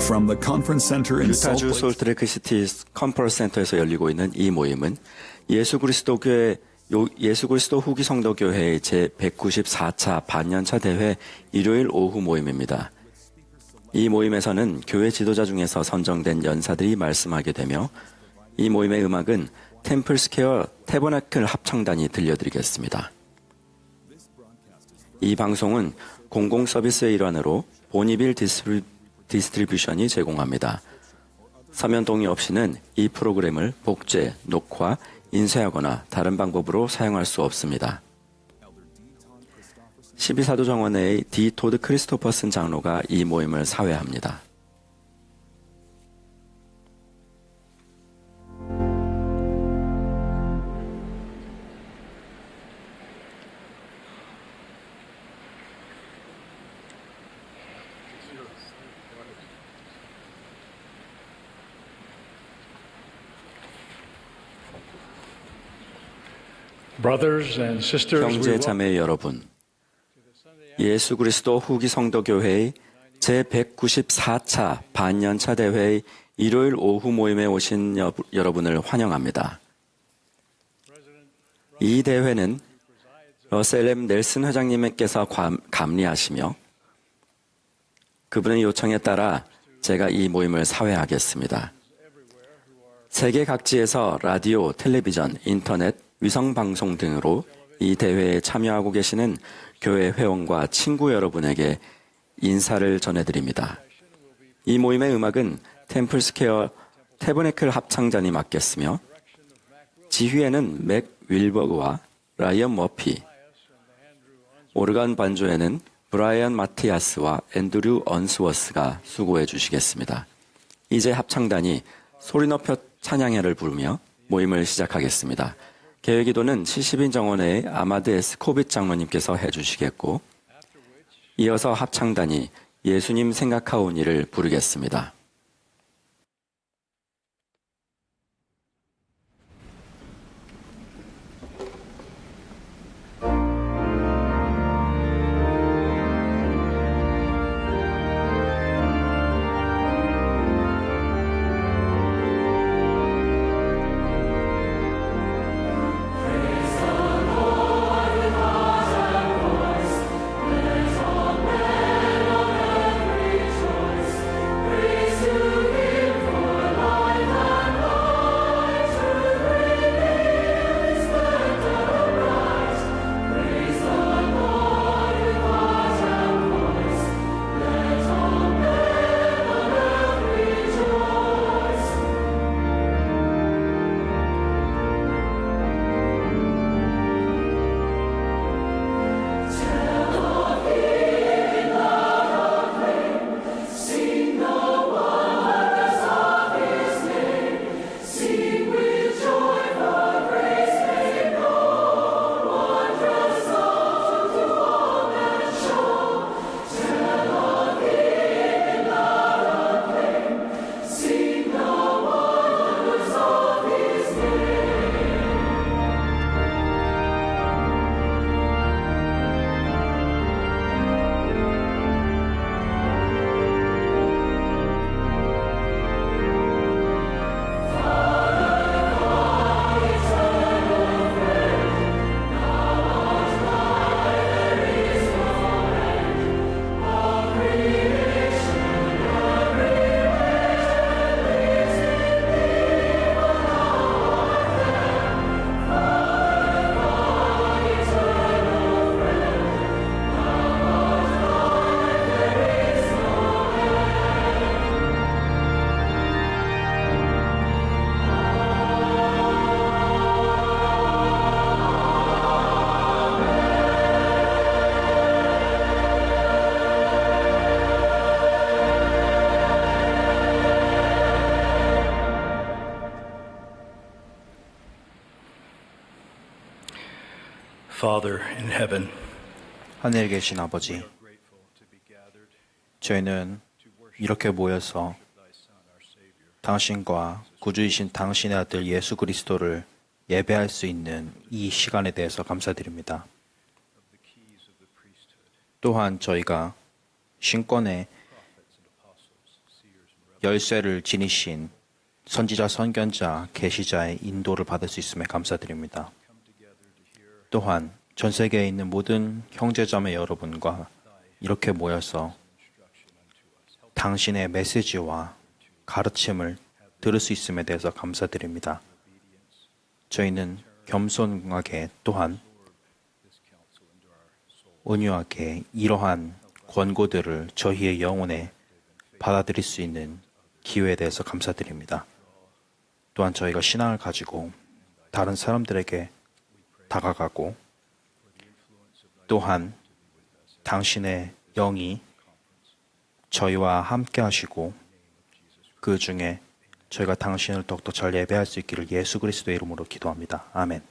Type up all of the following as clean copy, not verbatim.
From the conference center in Salt 유타주 Lake. 솔트레이크 시티 컨퍼런스 센터에서 열리고 있는 이 모임은 예수 그리스도 후기 성도 교회의 제 194차 반년차 대회 일요일 오후 모임입니다. 이 모임에서는 교회 지도자 중에서 선정된 연사들이 말씀하게 되며 이 모임의 음악은 템플스퀘어 태버나클 합창단이 들려드리겠습니다. 이 방송은 공공 서비스의 일환으로 보니빌 디스트리뷰션이 제공합니다. 서면 동의 없이는 이 프로그램을 복제, 녹화, 인쇄하거나 다른 방법으로 사용할 수 없습니다. 12사도 정원회의 디 토드 크리스토퍼슨 장로가 이 모임을 사회합니다. 형제 자매 여러분, 예수 그리스도 후기 성도교회의 제194차 반년차 대회의 일요일 오후 모임에 오신 여러분을 환영합니다. 이 대회는 러셀 M. 넬슨 회장님께서 감리하시며 그분의 요청에 따라 제가 이 모임을 사회하겠습니다. 세계 각지에서 라디오, 텔레비전, 인터넷, 위성방송 등으로 이 대회에 참여하고 계시는 교회 회원과 친구 여러분에게 인사를 전해드립니다. 이 모임의 음악은 템플스퀘어 태버네클 합창단이 맡겠으며 지휘에는 맥 윌버그와 라이언 머피, 오르간 반주에는 브라이언 마티아스와 앤드류 언스워스가 수고해 주시겠습니다. 이제 합창단이 소리 높여 찬양회를 부르며 모임을 시작하겠습니다. 개회기도는 70인 정원회의 아마드 에스코빗 장로님께서 해주시겠고 이어서 합창단이 예수님 생각하오니를 부르겠습니다. Father in heaven, 하늘에 계신 아버지, 저희는 이렇게 모여서 당신과 구주이신 당신의 아들 예수 그리스도를 예배할 수 있는 이 시간에 대해서 감사드립니다. 또한 저희가 신권의 열쇠를 지니신 선지자, 선견자, 계시자의 인도를 받을 수 있음에 감사드립니다. 또한 전 세계에 있는 모든 형제자매 여러분과 이렇게 모여서 당신의 메시지와 가르침을 들을 수 있음에 대해서 감사드립니다. 저희는 겸손하게 또한 온유하게 이러한 권고들을 저희의 영혼에 받아들일 수 있는 기회에 대해서 감사드립니다. 또한 저희가 신앙을 가지고 다른 사람들에게 다가가고 또한 당신의 영이 저희와 함께 하시고 그 중에 저희가 당신을 더욱더 잘 예배할 수 있기를 예수 그리스도의 이름으로 기도합니다. 아멘.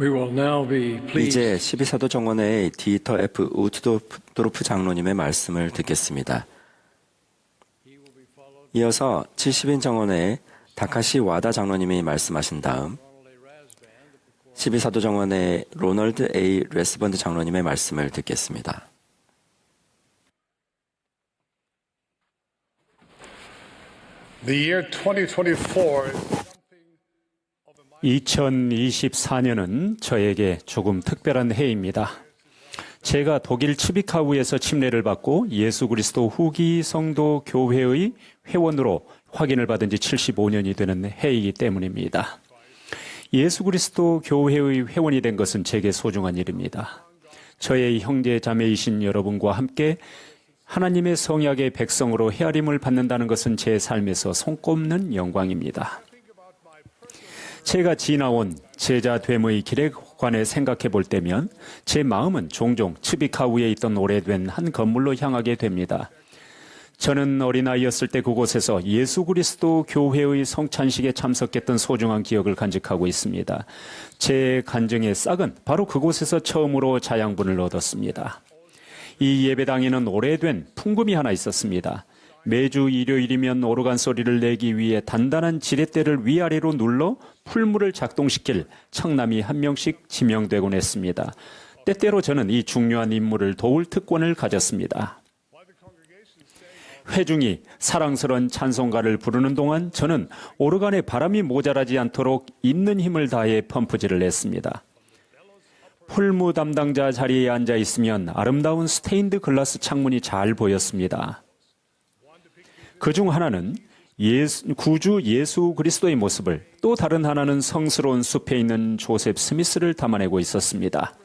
We will now be pleased. 이제 12사도 정원의 디터 F 우트도르프 장로님의 말씀을 듣겠습니다. 이어서 70인 정원의 다카시 와다 장로님이 말씀하신 다음 12사도 정원의 로널드 A. 레스번드 장로님의 말씀을 듣겠습니다. The year 2024 2024년은 저에게 조금 특별한 해입니다. 제가 독일 츠비카우에서 침례를 받고 예수 그리스도 후기 성도 교회의 회원으로 확인을 받은 지 75년이 되는 해이기 때문입니다. 예수 그리스도 교회의 회원이 된 것은 제게 소중한 일입니다. 저의 형제 자매이신 여러분과 함께 하나님의 성약의 백성으로 헤아림을 받는다는 것은 제 삶에서 손꼽는 영광입니다. 제가 지나온 제자됨의 길에 관해 생각해 볼 때면 제 마음은 종종 츠비카우에 있던 오래된 한 건물로 향하게 됩니다. 저는 어린아이였을 때 그곳에서 예수 그리스도 교회의 성찬식에 참석했던 소중한 기억을 간직하고 있습니다. 제 간증의 싹은 바로 그곳에서 처음으로 자양분을 얻었습니다. 이 예배당에는 오래된 풍금이 하나 있었습니다. 매주 일요일이면 오르간 소리를 내기 위해 단단한 지렛대를 위아래로 눌러 풀물을 작동시킬 청남이 한 명씩 지명되곤 했습니다. 때때로 저는 이 중요한 임무를 도울 특권을 가졌습니다. 회중이 사랑스러운 찬송가를 부르는 동안 저는 오르간에 바람이 모자라지 않도록 있는 힘을 다해 펌프질을 했습니다. 풀무 담당자 자리에 앉아 있으면 아름다운 스테인드 글라스 창문이 잘 보였습니다. 그중 하나는 구주 예수 그리스도의 모습을, 또 다른 하나는 성스러운 숲에 있는 조셉 스미스를 담아내고 있었습니다.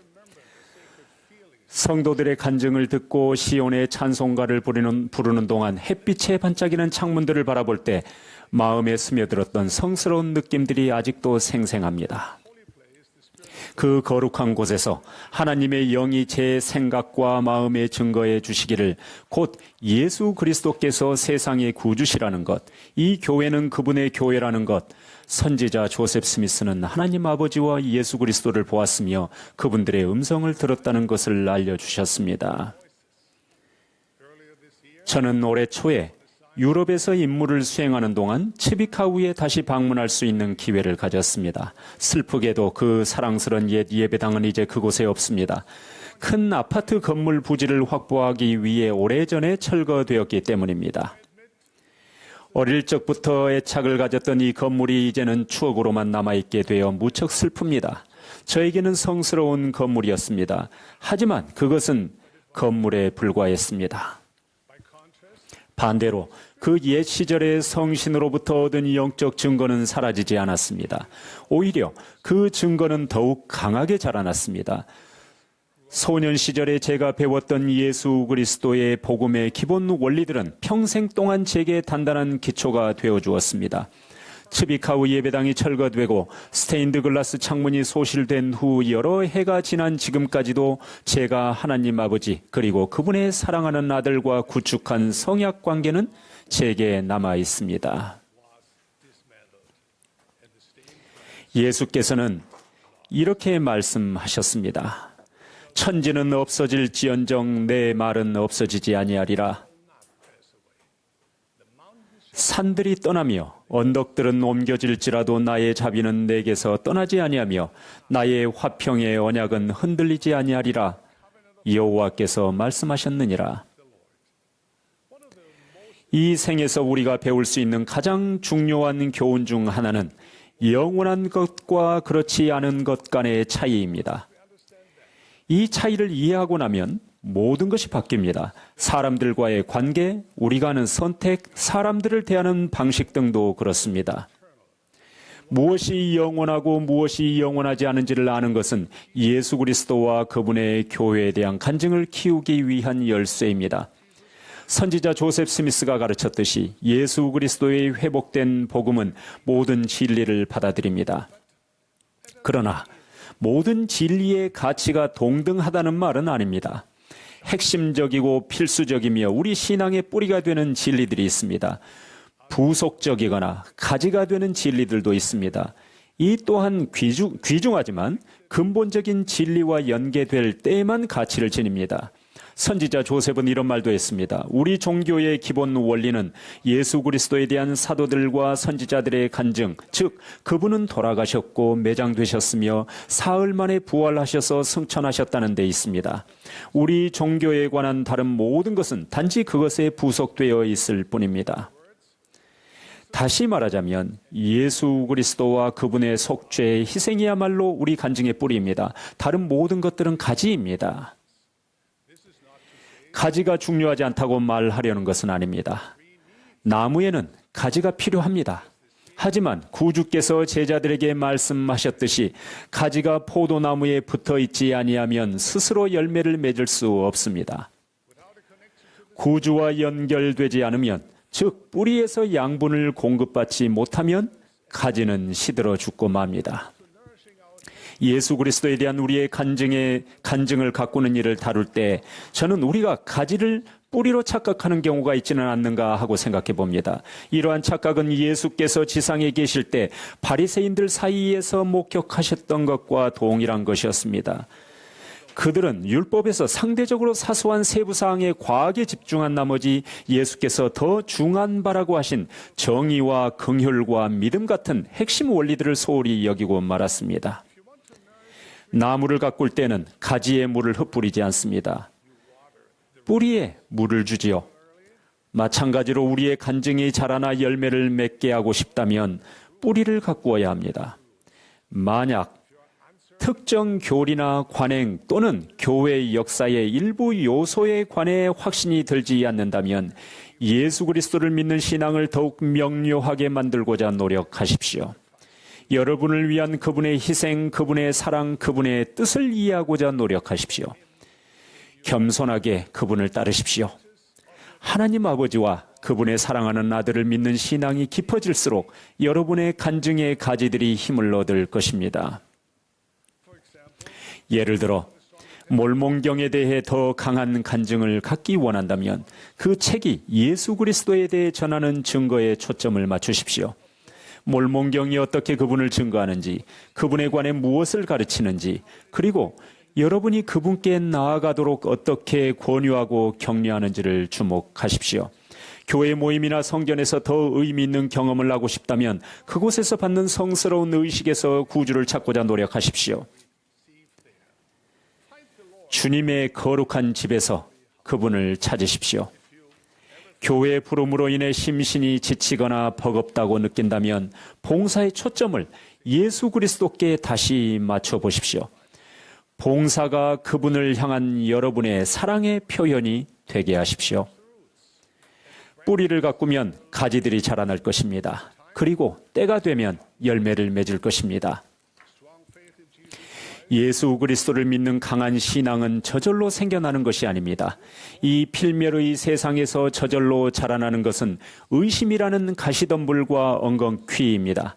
성도들의 간증을 듣고 시온의 찬송가를 부르는 동안 햇빛에 반짝이는 창문들을 바라볼 때 마음에 스며들었던 성스러운 느낌들이 아직도 생생합니다. 그 거룩한 곳에서 하나님의 영이 제 생각과 마음에 증거해 주시기를 곧 예수 그리스도께서 세상의 구주시라는 것, 이 교회는 그분의 교회라는 것, 선지자 조셉 스미스는 하나님 아버지와 예수 그리스도를 보았으며 그분들의 음성을 들었다는 것을 알려주셨습니다. 저는 올해 초에 유럽에서 임무를 수행하는 동안 츠비카우에 다시 방문할 수 있는 기회를 가졌습니다. 슬프게도 그 사랑스러운 옛 예배당은 이제 그곳에 없습니다. 큰 아파트 건물 부지를 확보하기 위해 오래전에 철거되었기 때문입니다. 어릴 적부터 애착을 가졌던 이 건물이 이제는 추억으로만 남아있게 되어 무척 슬픕니다. 저에게는 성스러운 건물이었습니다. 하지만 그것은 건물에 불과했습니다. 반대로 그 옛 시절의 성신으로부터 얻은 영적 증거는 사라지지 않았습니다. 오히려 그 증거는 더욱 강하게 자라났습니다. 소년 시절에 제가 배웠던 예수 그리스도의 복음의 기본 원리들은 평생 동안 제게 단단한 기초가 되어 주었습니다. 츠비카우 예배당이 철거되고 스테인드 글라스 창문이 소실된 후 여러 해가 지난 지금까지도 제가 하나님 아버지 그리고 그분의 사랑하는 아들과 구축한 성약 관계는 제게 남아 있습니다. 예수께서는 이렇게 말씀하셨습니다. 천지는 없어질지언정 내 말은 없어지지 아니하리라. 산들이 떠나며 언덕들은 옮겨질지라도 나의 자비는 내게서 떠나지 아니하며 나의 화평의 언약은 흔들리지 아니하리라. 여호와께서 말씀하셨느니라. 이 생에서 우리가 배울 수 있는 가장 중요한 교훈 중 하나는 영원한 것과 그렇지 않은 것 간의 차이입니다. 이 차이를 이해하고 나면 모든 것이 바뀝니다. 사람들과의 관계, 우리가 하는 선택, 사람들을 대하는 방식 등도 그렇습니다. 무엇이 영원하고 무엇이 영원하지 않은지를 아는 것은 예수 그리스도와 그분의 교회에 대한 간증을 키우기 위한 열쇠입니다. 선지자 조셉 스미스가 가르쳤듯이 예수 그리스도의 회복된 복음은 모든 진리를 받아들입니다. 그러나 모든 진리의 가치가 동등하다는 말은 아닙니다. 핵심적이고 필수적이며 우리 신앙의 뿌리가 되는 진리들이 있습니다. 부속적이거나 가지가 되는 진리들도 있습니다. 이 또한 귀중하지만 근본적인 진리와 연계될 때에만 가치를 지닙니다. 선지자 조셉은 이런 말도 했습니다. 우리 종교의 기본 원리는 예수 그리스도에 대한 사도들과 선지자들의 간증, 즉 그분은 돌아가셨고 매장되셨으며 사흘 만에 부활하셔서 승천하셨다는 데 있습니다. 우리 종교에 관한 다른 모든 것은 단지 그것에 부속되어 있을 뿐입니다. 다시 말하자면 예수 그리스도와 그분의 속죄의 희생이야말로 우리 간증의 뿌리입니다. 다른 모든 것들은 가지입니다. 가지가 중요하지 않다고 말하려는 것은 아닙니다. 나무에는 가지가 필요합니다. 하지만 구주께서 제자들에게 말씀하셨듯이 가지가 포도나무에 붙어 있지 아니하면 스스로 열매를 맺을 수 없습니다. 구주와 연결되지 않으면, 즉 뿌리에서 양분을 공급받지 못하면 가지는 시들어 죽고 맙니다. 예수 그리스도에 대한 우리의 간증을 가꾸는 일을 다룰 때 저는 우리가 가지를 뿌리로 착각하는 경우가 있지는 않는가 하고 생각해 봅니다. 이러한 착각은 예수께서 지상에 계실 때 바리새인들 사이에서 목격하셨던 것과 동일한 것이었습니다. 그들은 율법에서 상대적으로 사소한 세부 사항에 과하게 집중한 나머지 예수께서 더 중한 바라고 하신 정의와 긍휼과 믿음 같은 핵심 원리들을 소홀히 여기고 말았습니다. 나무를 가꿀 때는 가지에 물을 흩뿌리지 않습니다. 뿌리에 물을 주지요. 마찬가지로 우리의 간증이 자라나 열매를 맺게 하고 싶다면 뿌리를 가꾸어야 합니다. 만약 특정 교리나 관행 또는 교회 역사의 일부 요소에 관해 확신이 들지 않는다면 예수 그리스도를 믿는 신앙을 더욱 명료하게 만들고자 노력하십시오. 여러분을 위한 그분의 희생, 그분의 사랑, 그분의 뜻을 이해하고자 노력하십시오. 겸손하게 그분을 따르십시오. 하나님 아버지와 그분의 사랑하는 아들을 믿는 신앙이 깊어질수록 여러분의 간증의 가지들이 힘을 얻을 것입니다. 예를 들어 몰몬경에 대해 더 강한 간증을 갖기 원한다면 그 책이 예수 그리스도에 대해 전하는 증거에 초점을 맞추십시오. 몰몬경이 어떻게 그분을 증거하는지, 그분에 관해 무엇을 가르치는지, 그리고 여러분이 그분께 나아가도록 어떻게 권유하고 격려하는지를 주목하십시오. 교회 모임이나 성전에서 더 의미 있는 경험을 하고 싶다면 그곳에서 받는 성스러운 의식에서 구주를 찾고자 노력하십시오. 주님의 거룩한 집에서 그분을 찾으십시오. 교회의 부름으로 인해 심신이 지치거나 버겁다고 느낀다면 봉사의 초점을 예수 그리스도께 다시 맞춰보십시오. 봉사가 그분을 향한 여러분의 사랑의 표현이 되게 하십시오. 뿌리를 가꾸면 가지들이 자라날 것입니다. 그리고 때가 되면 열매를 맺을 것입니다. 예수 그리스도를 믿는 강한 신앙은 저절로 생겨나는 것이 아닙니다. 이 필멸의 세상에서 저절로 자라나는 것은 의심이라는 가시덤불과 엉겅퀴입니다.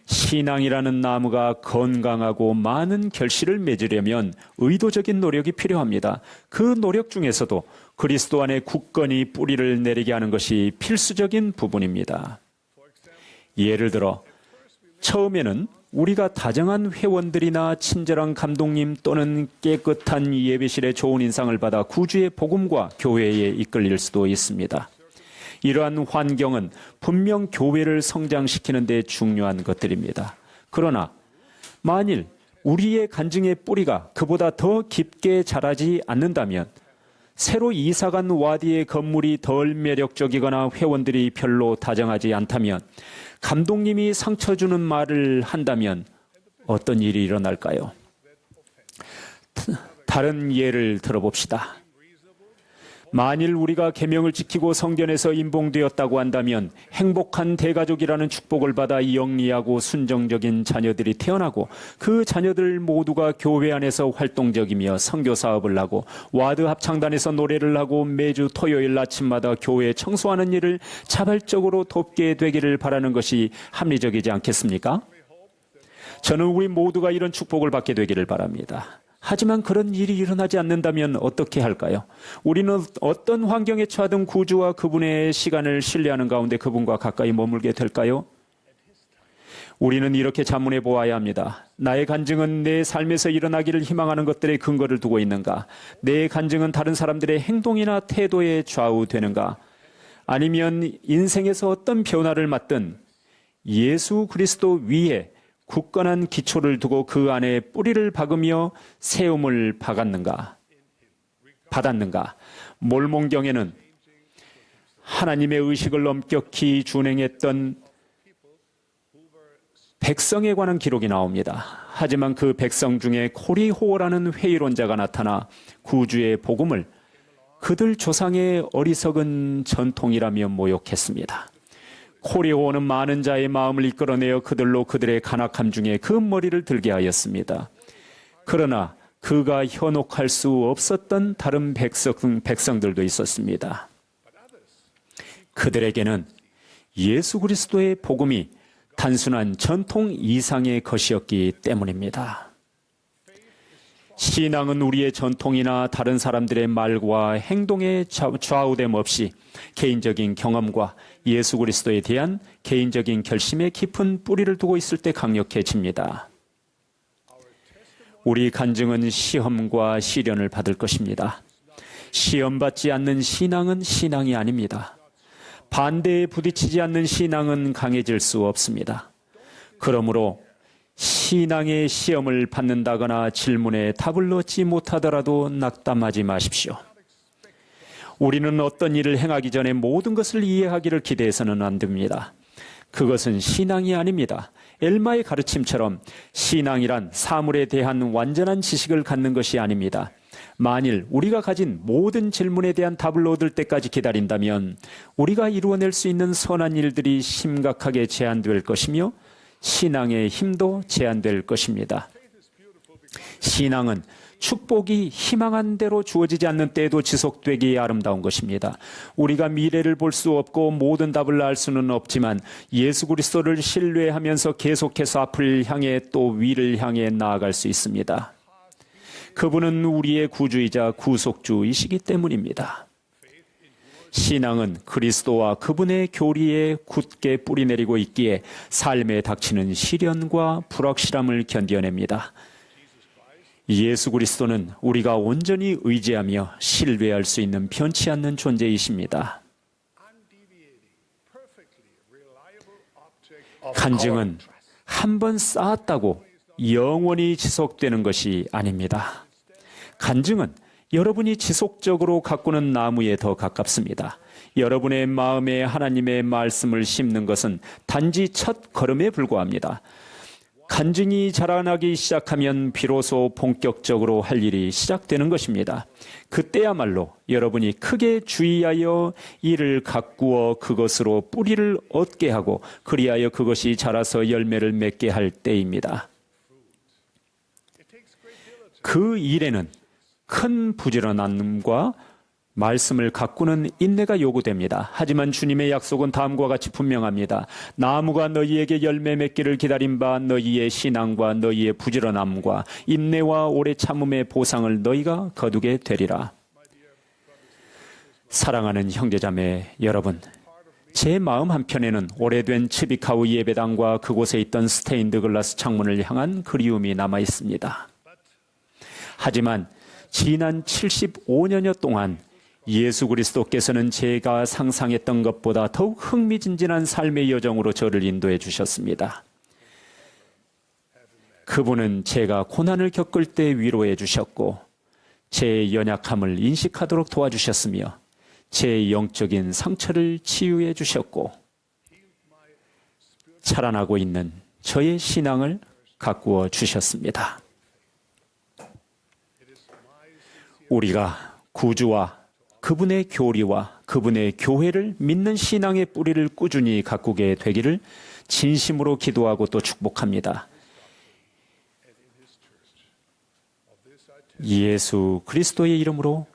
신앙이라는 나무가 건강하고 많은 결실을 맺으려면 의도적인 노력이 필요합니다. 그 노력 중에서도 그리스도 안에 굳건히 뿌리를 내리게 하는 것이 필수적인 부분입니다. 예를 들어 처음에는 우리가 다정한 회원들이나 친절한 감독님 또는 깨끗한 예배실의 좋은 인상을 받아 구주의 복음과 교회에 이끌릴 수도 있습니다. 이러한 환경은 분명 교회를 성장시키는 데 중요한 것들입니다. 그러나 만일 우리의 간증의 뿌리가 그보다 더 깊게 자라지 않는다면, 새로 이사간 와디의 건물이 덜 매력적이거나 회원들이 별로 다정하지 않다면, 감독님이 상처 주는 말을 한다면 어떤 일이 일어날까요? 다른 예를 들어봅시다. 만일 우리가 계명을 지키고 성전에서 임봉되었다고 한다면 행복한 대가족이라는 축복을 받아 영리하고 순정적인 자녀들이 태어나고 그 자녀들 모두가 교회 안에서 활동적이며 선교 사업을 하고 와드 합창단에서 노래를 하고 매주 토요일 아침마다 교회 청소하는 일을 자발적으로 돕게 되기를 바라는 것이 합리적이지 않겠습니까? 저는 우리 모두가 이런 축복을 받게 되기를 바랍니다. 하지만 그런 일이 일어나지 않는다면 어떻게 할까요? 우리는 어떤 환경에 처하든 구주와 그분의 시간을 신뢰하는 가운데 그분과 가까이 머물게 될까요? 우리는 이렇게 자문해 보아야 합니다. 나의 간증은 내 삶에서 일어나기를 희망하는 것들의 근거를 두고 있는가? 내 간증은 다른 사람들의 행동이나 태도에 좌우되는가? 아니면 인생에서 어떤 변화를 맞든 예수 그리스도 위에 굳건한 기초를 두고 그 안에 뿌리를 박으며 세움을 받았는가? 몰몬경에는 하나님의 의식을 엄격히 준행했던 백성에 관한 기록이 나옵니다. 하지만 그 백성 중에 코리호라는 회의론자가 나타나 구주의 복음을 그들 조상의 어리석은 전통이라며 모욕했습니다. 코리호는 많은 자의 마음을 이끌어내어 그들로 그들의 간악함 중에 그 머리를 들게 하였습니다. 그러나 그가 현혹할 수 없었던 다른 백성들도 있었습니다. 그들에게는 예수 그리스도의 복음이 단순한 전통 이상의 것이었기 때문입니다. 신앙은 우리의 전통이나 다른 사람들의 말과 행동에 좌우됨 없이 개인적인 경험과 예수 그리스도에 대한 개인적인 결심에 깊은 뿌리를 두고 있을 때 강력해집니다. 우리 간증은 시험과 시련을 받을 것입니다. 시험받지 않는 신앙은 신앙이 아닙니다. 반대에 부딪히지 않는 신앙은 강해질 수 없습니다. 그러므로 신앙의 시험을 받는다거나 질문에 답을 얻지 못하더라도 낙담하지 마십시오. 우리는 어떤 일을 행하기 전에 모든 것을 이해하기를 기대해서는 안 됩니다. 그것은 신앙이 아닙니다. 엘마의 가르침처럼 신앙이란 사물에 대한 완전한 지식을 갖는 것이 아닙니다. 만일 우리가 가진 모든 질문에 대한 답을 얻을 때까지 기다린다면 우리가 이루어낼 수 있는 선한 일들이 심각하게 제한될 것이며 신앙의 힘도 제한될 것입니다. 신앙은 축복이 희망한 대로 주어지지 않는 때에도 지속되기에 아름다운 것입니다. 우리가 미래를 볼 수 없고 모든 답을 알 수는 없지만 예수 그리스도를 신뢰하면서 계속해서 앞을 향해 또 위를 향해 나아갈 수 있습니다. 그분은 우리의 구주이자 구속주이시기 때문입니다. 신앙은 그리스도와 그분의 교리에 굳게 뿌리내리고 있기에 삶에 닥치는 시련과 불확실함을 견뎌냅니다. 예수 그리스도는 우리가 온전히 의지하며 신뢰할 수 있는 변치 않는 존재이십니다. 간증은 한 번 쌓았다고 영원히 지속되는 것이 아닙니다. 간증은 여러분이 지속적으로 가꾸는 나무에 더 가깝습니다. 여러분의 마음에 하나님의 말씀을 심는 것은 단지 첫 걸음에 불과합니다. 간증이 자라나기 시작하면 비로소 본격적으로 할 일이 시작되는 것입니다. 그때야말로 여러분이 크게 주의하여 이를 가꾸어 그것으로 뿌리를 얻게 하고 그리하여 그것이 자라서 열매를 맺게 할 때입니다. 그 일에는 큰 부지런함과 말씀을 가꾸는 인내가 요구됩니다. 하지만 주님의 약속은 다음과 같이 분명합니다. 나무가 너희에게 열매 맺기를 기다린 바 너희의 신앙과 너희의 부지런함과 인내와 오래 참음의 보상을 너희가 거두게 되리라. 사랑하는 형제자매 여러분, 제 마음 한편에는 오래된 츠비카우 예배당과 그곳에 있던 스테인드 글라스 창문을 향한 그리움이 남아 있습니다. 하지만 지난 75년여 동안 예수 그리스도께서는 제가 상상했던 것보다 더욱 흥미진진한 삶의 여정으로 저를 인도해 주셨습니다. 그분은 제가 고난을 겪을 때 위로해 주셨고 제 연약함을 인식하도록 도와주셨으며 제 영적인 상처를 치유해 주셨고 자라나고 있는 저의 신앙을 가꾸어 주셨습니다. 우리가 구주와 그분의 교리와 그분의 교회를 믿는 신앙의 뿌리를 꾸준히 가꾸게 되기를 진심으로 기도하고 또 축복합니다. 예수 그리스도의 이름으로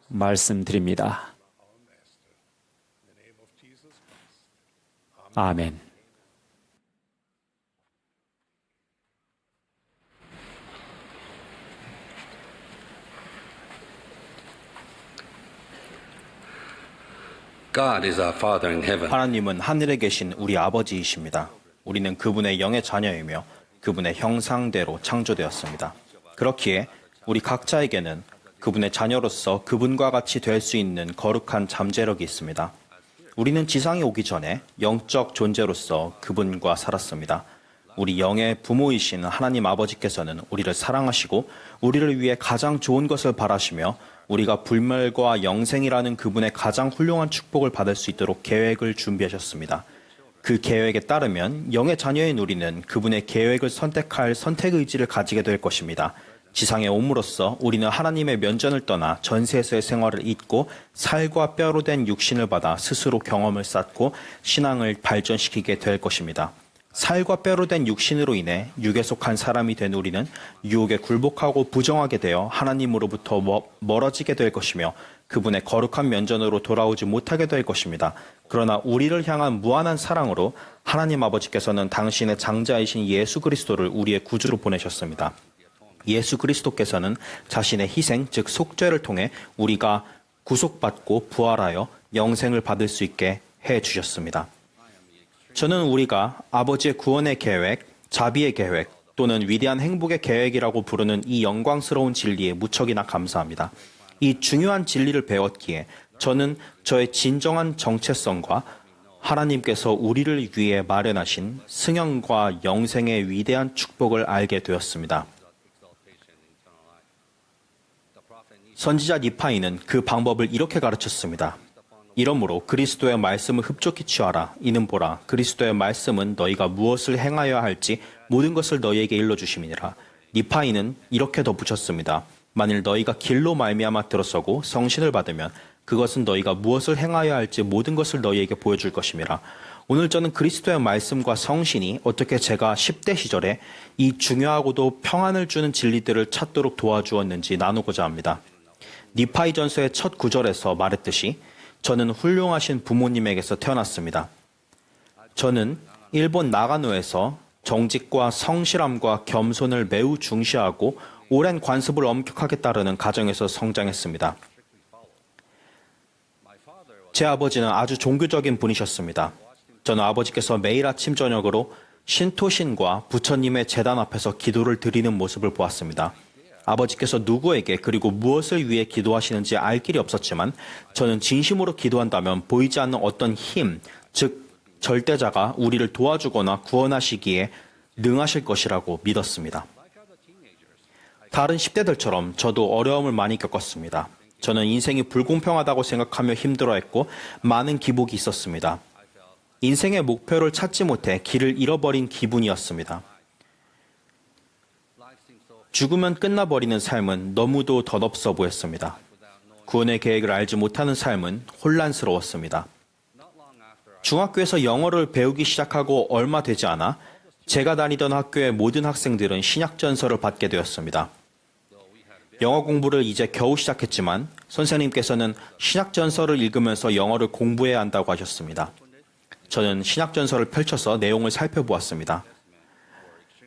말씀드립니다. 아멘. God is our Father in heaven. 하나님은 하늘에 계신 우리 아버지이십니다. 우리는 그분의 영의 자녀이며 그분의 형상대로 창조되었습니다. 그렇기에 우리 각자에게는 그분의 자녀로서 그분과 같이 될 수 있는 거룩한 잠재력이 있습니다. 우리는 지상에 오기 전에 영적 존재로서 그분과 살았습니다. 우리 영의 부모이신 하나님 아버지께서는 우리를 사랑하시고 우리를 위해 가장 좋은 것을 바라시며 우리가 불멸과 영생이라는 그분의 가장 훌륭한 축복을 받을 수 있도록 계획을 준비하셨습니다. 그 계획에 따르면 영의 자녀인 우리는 그분의 계획을 선택할 선택의지를 가지게 될 것입니다. 지상에 옴으로써 우리는 하나님의 면전을 떠나 전세에서의 생활을 잊고 살과 뼈로 된 육신을 받아 스스로 경험을 쌓고 신앙을 발전시키게 될 것입니다. 살과 뼈로 된 육신으로 인해 육에 속한 사람이 된 우리는 유혹에 굴복하고 부정하게 되어 하나님으로부터 멀어지게 될 것이며 그분의 거룩한 면전으로 돌아오지 못하게 될 것입니다. 그러나 우리를 향한 무한한 사랑으로 하나님 아버지께서는 당신의 장자이신 예수 그리스도를 우리의 구주로 보내셨습니다. 예수 그리스도께서는 자신의 희생, 즉 속죄를 통해 우리가 구속받고 부활하여 영생을 받을 수 있게 해주셨습니다. 저는 우리가 아버지의 구원의 계획, 자비의 계획 또는 위대한 행복의 계획이라고 부르는 이 영광스러운 진리에 무척이나 감사합니다. 이 중요한 진리를 배웠기에 저는 저의 진정한 정체성과 하나님께서 우리를 위해 마련하신 승형과 영생의 위대한 축복을 알게 되었습니다. 선지자 니파이는 그 방법을 이렇게 가르쳤습니다. 이러므로 그리스도의 말씀을 흡족히 취하라. 이는 보라, 그리스도의 말씀은 너희가 무엇을 행하여야 할지 모든 것을 너희에게 일러주심이니라. 니파이는 이렇게 덧붙였습니다. 만일 너희가 길로 말미암아 들어서고 성신을 받으면 그것은 너희가 무엇을 행하여야 할지 모든 것을 너희에게 보여줄 것임이라. 오늘 저는 그리스도의 말씀과 성신이 어떻게 제가 10대 시절에 이 중요하고도 평안을 주는 진리들을 찾도록 도와주었는지 나누고자 합니다. 니파이 전서의 첫 구절에서 말했듯이 저는 훌륭하신 부모님에게서 태어났습니다. 저는 일본 나가노에서 정직과 성실함과 겸손을 매우 중시하고 오랜 관습을 엄격하게 따르는 가정에서 성장했습니다. 제 아버지는 아주 종교적인 분이셨습니다. 저는 아버지께서 매일 아침 저녁으로 신토신과 부처님의 제단 앞에서 기도를 드리는 모습을 보았습니다. 아버지께서 누구에게 그리고 무엇을 위해 기도하시는지 알 길이 없었지만 저는 진심으로 기도한다면 보이지 않는 어떤 힘, 즉 절대자가 우리를 도와주거나 구원하시기에 능하실 것이라고 믿었습니다. 다른 10대들처럼 저도 어려움을 많이 겪었습니다. 저는 인생이 불공평하다고 생각하며 힘들어했고 많은 기복이 있었습니다. 인생의 목표를 찾지 못해 길을 잃어버린 기분이었습니다. 죽으면 끝나버리는 삶은 너무도 덧없어 보였습니다. 구원의 계획을 알지 못하는 삶은 혼란스러웠습니다. 중학교에서 영어를 배우기 시작하고 얼마 되지 않아 제가 다니던 학교의 모든 학생들은 신약전서를 받게 되었습니다. 영어 공부를 이제 겨우 시작했지만 선생님께서는 신약전서를 읽으면서 영어를 공부해야 한다고 하셨습니다. 저는 신약전서를 펼쳐서 내용을 살펴보았습니다.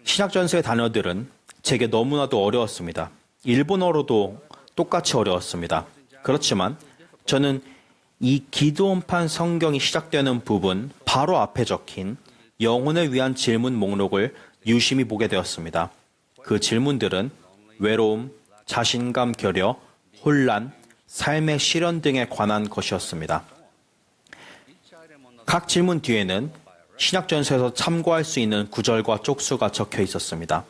신약전서의 단어들은 제게 너무나도 어려웠습니다. 일본어로도 똑같이 어려웠습니다. 그렇지만 저는 이 기도원판 성경이 시작되는 부분 바로 앞에 적힌 영혼을 위한 질문 목록을 유심히 보게 되었습니다. 그 질문들은 외로움, 자신감 결여, 혼란, 삶의 실현 등에 관한 것이었습니다. 각 질문 뒤에는 신약전서에서 참고할 수 있는 구절과 쪽수가 적혀 있었습니다.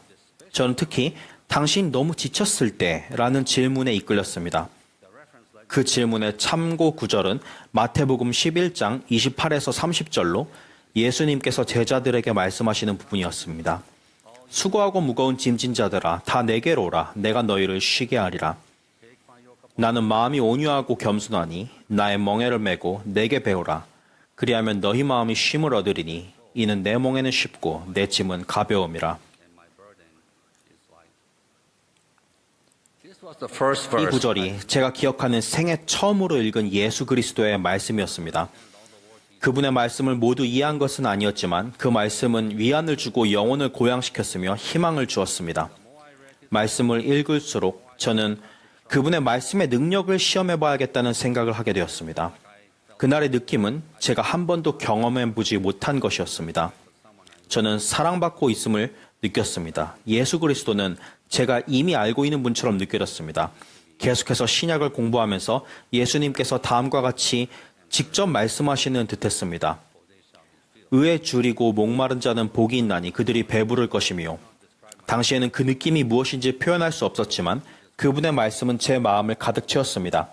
저는 특히 당신 너무 지쳤을 때라는 질문에 이끌렸습니다. 그 질문의 참고 구절은 마태복음 11장 28에서 30절로 예수님께서 제자들에게 말씀하시는 부분이었습니다. 수고하고 무거운 짐진 자들아 다 내게로 오라. 내가 너희를 쉬게 하리라. 나는 마음이 온유하고 겸손하니 나의 멍에를 메고 내게 배우라. 그리하면 너희 마음이 쉼을 얻으리니 이는 내 멍에는 쉽고 내 짐은 가벼움이라. 이 구절이 제가 기억하는 생애 처음으로 읽은 예수 그리스도의 말씀이었습니다. 그분의 말씀을 모두 이해한 것은 아니었지만 그 말씀은 위안을 주고 영혼을 고양시켰으며 희망을 주었습니다. 말씀을 읽을수록 저는 그분의 말씀의 능력을 시험해봐야겠다는 생각을 하게 되었습니다. 그날의 느낌은 제가 한 번도 경험해보지 못한 것이었습니다. 저는 사랑받고 있음을 느꼈습니다. 예수 그리스도는 제가 이미 알고 있는 분처럼 느껴졌습니다. 계속해서 신약을 공부하면서 예수님께서 다음과 같이 직접 말씀하시는 듯했습니다. 의에 줄이고 목마른 자는 복이 있나니 그들이 배부를 것이며. 당시에는 그 느낌이 무엇인지 표현할 수 없었지만 그분의 말씀은 제 마음을 가득 채웠습니다.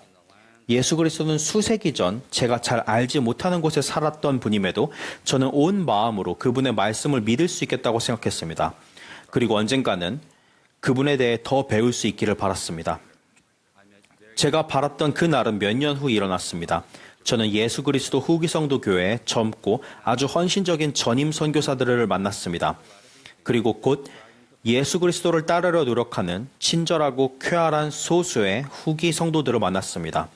예수 그리스도는 수세기 전 제가 잘 알지 못하는 곳에 살았던 분임에도 저는 온 마음으로 그분의 말씀을 믿을 수 있겠다고 생각했습니다. 그리고 언젠가는 그분에 대해 더 배울 수 있기를 바랐습니다. 제가 바랐던 그 날은 몇 년 후 일어났습니다. 저는 예수 그리스도 후기 성도 교회의 젊고 아주 헌신적인 전임 선교사들을 만났습니다. 그리고 곧 예수 그리스도를 따르려 노력하는 친절하고 쾌활한 소수의 후기 성도들을 만났습니다.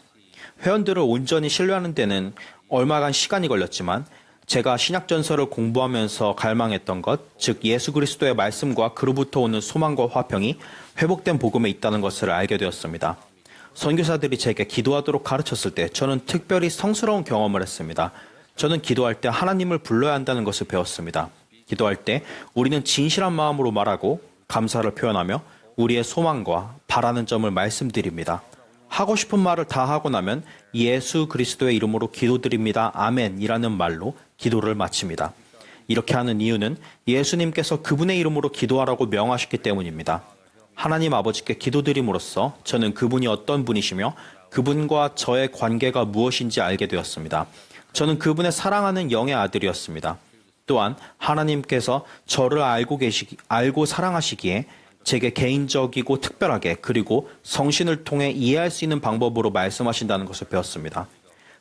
회원들을 온전히 신뢰하는 데는 얼마간 시간이 걸렸지만 제가 신약전서를 공부하면서 갈망했던 것, 즉 예수 그리스도의 말씀과 그로부터 오는 소망과 화평이 회복된 복음에 있다는 것을 알게 되었습니다. 선교사들이 제게 기도하도록 가르쳤을 때 저는 특별히 성스러운 경험을 했습니다. 저는 기도할 때 하나님을 불러야 한다는 것을 배웠습니다. 기도할 때 우리는 진실한 마음으로 말하고 감사를 표현하며 우리의 소망과 바라는 점을 말씀드립니다. 하고 싶은 말을 다 하고 나면 예수 그리스도의 이름으로 기도드립니다. 아멘이라는 말로 기도를 마칩니다. 이렇게 하는 이유는 예수님께서 그분의 이름으로 기도하라고 명하셨기 때문입니다. 하나님 아버지께 기도드림으로써 저는 그분이 어떤 분이시며 그분과 저의 관계가 무엇인지 알게 되었습니다. 저는 그분의 사랑하는 영의 아들이었습니다. 또한 하나님께서 저를 알고 사랑하시기에 제게 개인적이고 특별하게 그리고 성신을 통해 이해할 수 있는 방법으로 말씀하신다는 것을 배웠습니다.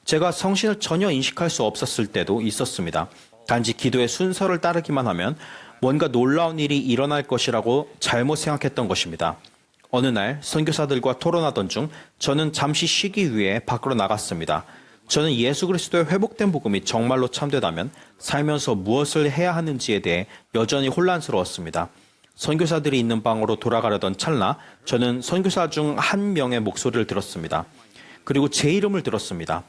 제가 성신을 전혀 인식할 수 없었을 때도 있었습니다. 단지 기도의 순서를 따르기만 하면 뭔가 놀라운 일이 일어날 것이라고 잘못 생각했던 것입니다. 어느 날 선교사들과 토론하던 중 저는 잠시 쉬기 위해 밖으로 나갔습니다. 저는 예수 그리스도의 회복된 복음이 정말로 참되다면 살면서 무엇을 해야 하는지에 대해 여전히 혼란스러웠습니다. 선교사들이 있는 방으로 돌아가려던 찰나 저는 선교사 중 한 명의 목소리를 들었습니다. 그리고 제 이름을 들었습니다.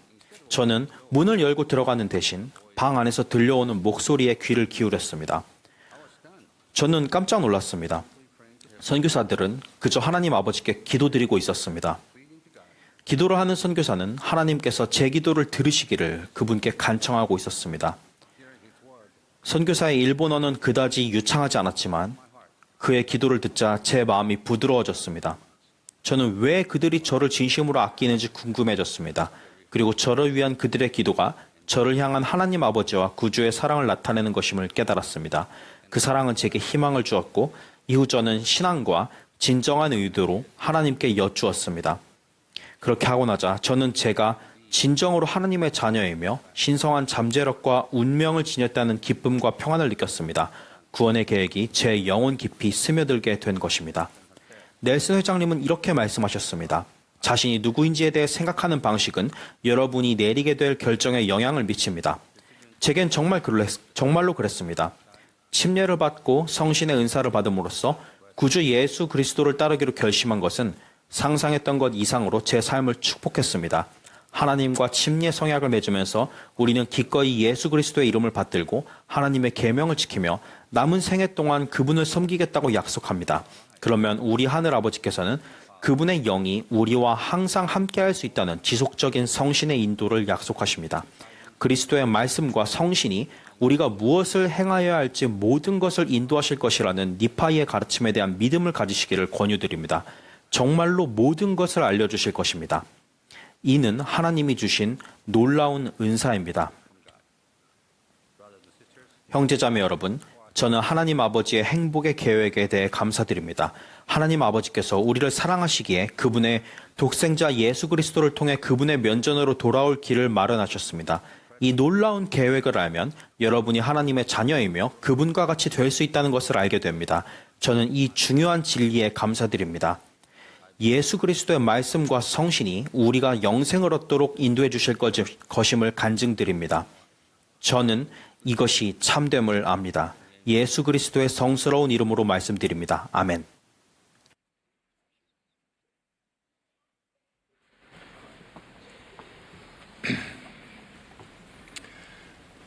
저는 문을 열고 들어가는 대신 방 안에서 들려오는 목소리에 귀를 기울였습니다. 저는 깜짝 놀랐습니다. 선교사들은 그저 하나님 아버지께 기도드리고 있었습니다. 기도를 하는 선교사는 하나님께서 제 기도를 들으시기를 그분께 간청하고 있었습니다. 선교사의 일본어는 그다지 유창하지 않았지만 그의 기도를 듣자 제 마음이 부드러워졌습니다. 저는 왜 그들이 저를 진심으로 아끼는지 궁금해졌습니다. 그리고 저를 위한 그들의 기도가 저를 향한 하나님 아버지와 구주의 사랑을 나타내는 것임을 깨달았습니다. 그 사랑은 제게 희망을 주었고 이후 저는 신앙과 진정한 의도로 하나님께 여쭈었습니다. 그렇게 하고 나자 저는 제가 진정으로 하나님의 자녀이며 신성한 잠재력과 운명을 지녔다는 기쁨과 평안을 느꼈습니다. 구원의 계획이 제 영혼 깊이 스며들게 된 것입니다. 넬슨 회장님은 이렇게 말씀하셨습니다. 자신이 누구인지에 대해 생각하는 방식은 여러분이 내리게 될 결정에 영향을 미칩니다. 제겐 정말로 그랬습니다. 침례를 받고 성신의 은사를 받음으로써 구주 예수 그리스도를 따르기로 결심한 것은 상상했던 것 이상으로 제 삶을 축복했습니다. 하나님과 침례 성약을 맺으면서 우리는 기꺼이 예수 그리스도의 이름을 받들고 하나님의 계명을 지키며 남은 생애 동안 그분을 섬기겠다고 약속합니다. 그러면 우리 하늘 아버지께서는 그분의 영이 우리와 항상 함께할 수 있다는 지속적인 성신의 인도를 약속하십니다. 그리스도의 말씀과 성신이 우리가 무엇을 행하여야 할지 모든 것을 인도하실 것이라는 니파이의 가르침에 대한 믿음을 가지시기를 권유드립니다. 정말로 모든 것을 알려주실 것입니다. 이는 하나님이 주신 놀라운 은사입니다. 형제자매 여러분, 저는 하나님 아버지의 행복의 계획에 대해 감사드립니다. 하나님 아버지께서 우리를 사랑하시기에 그분의 독생자 예수 그리스도를 통해 그분의 면전으로 돌아올 길을 마련하셨습니다. 이 놀라운 계획을 알면 여러분이 하나님의 자녀이며 그분과 같이 될 수 있다는 것을 알게 됩니다. 저는 이 중요한 진리에 감사드립니다. 예수 그리스도의 말씀과 성신이 우리가 영생을 얻도록 인도해 주실 것임을 간증드립니다. 저는 이것이 참됨을 압니다. 예수 그리스도의 성스러운 이름으로 말씀드립니다. 아멘.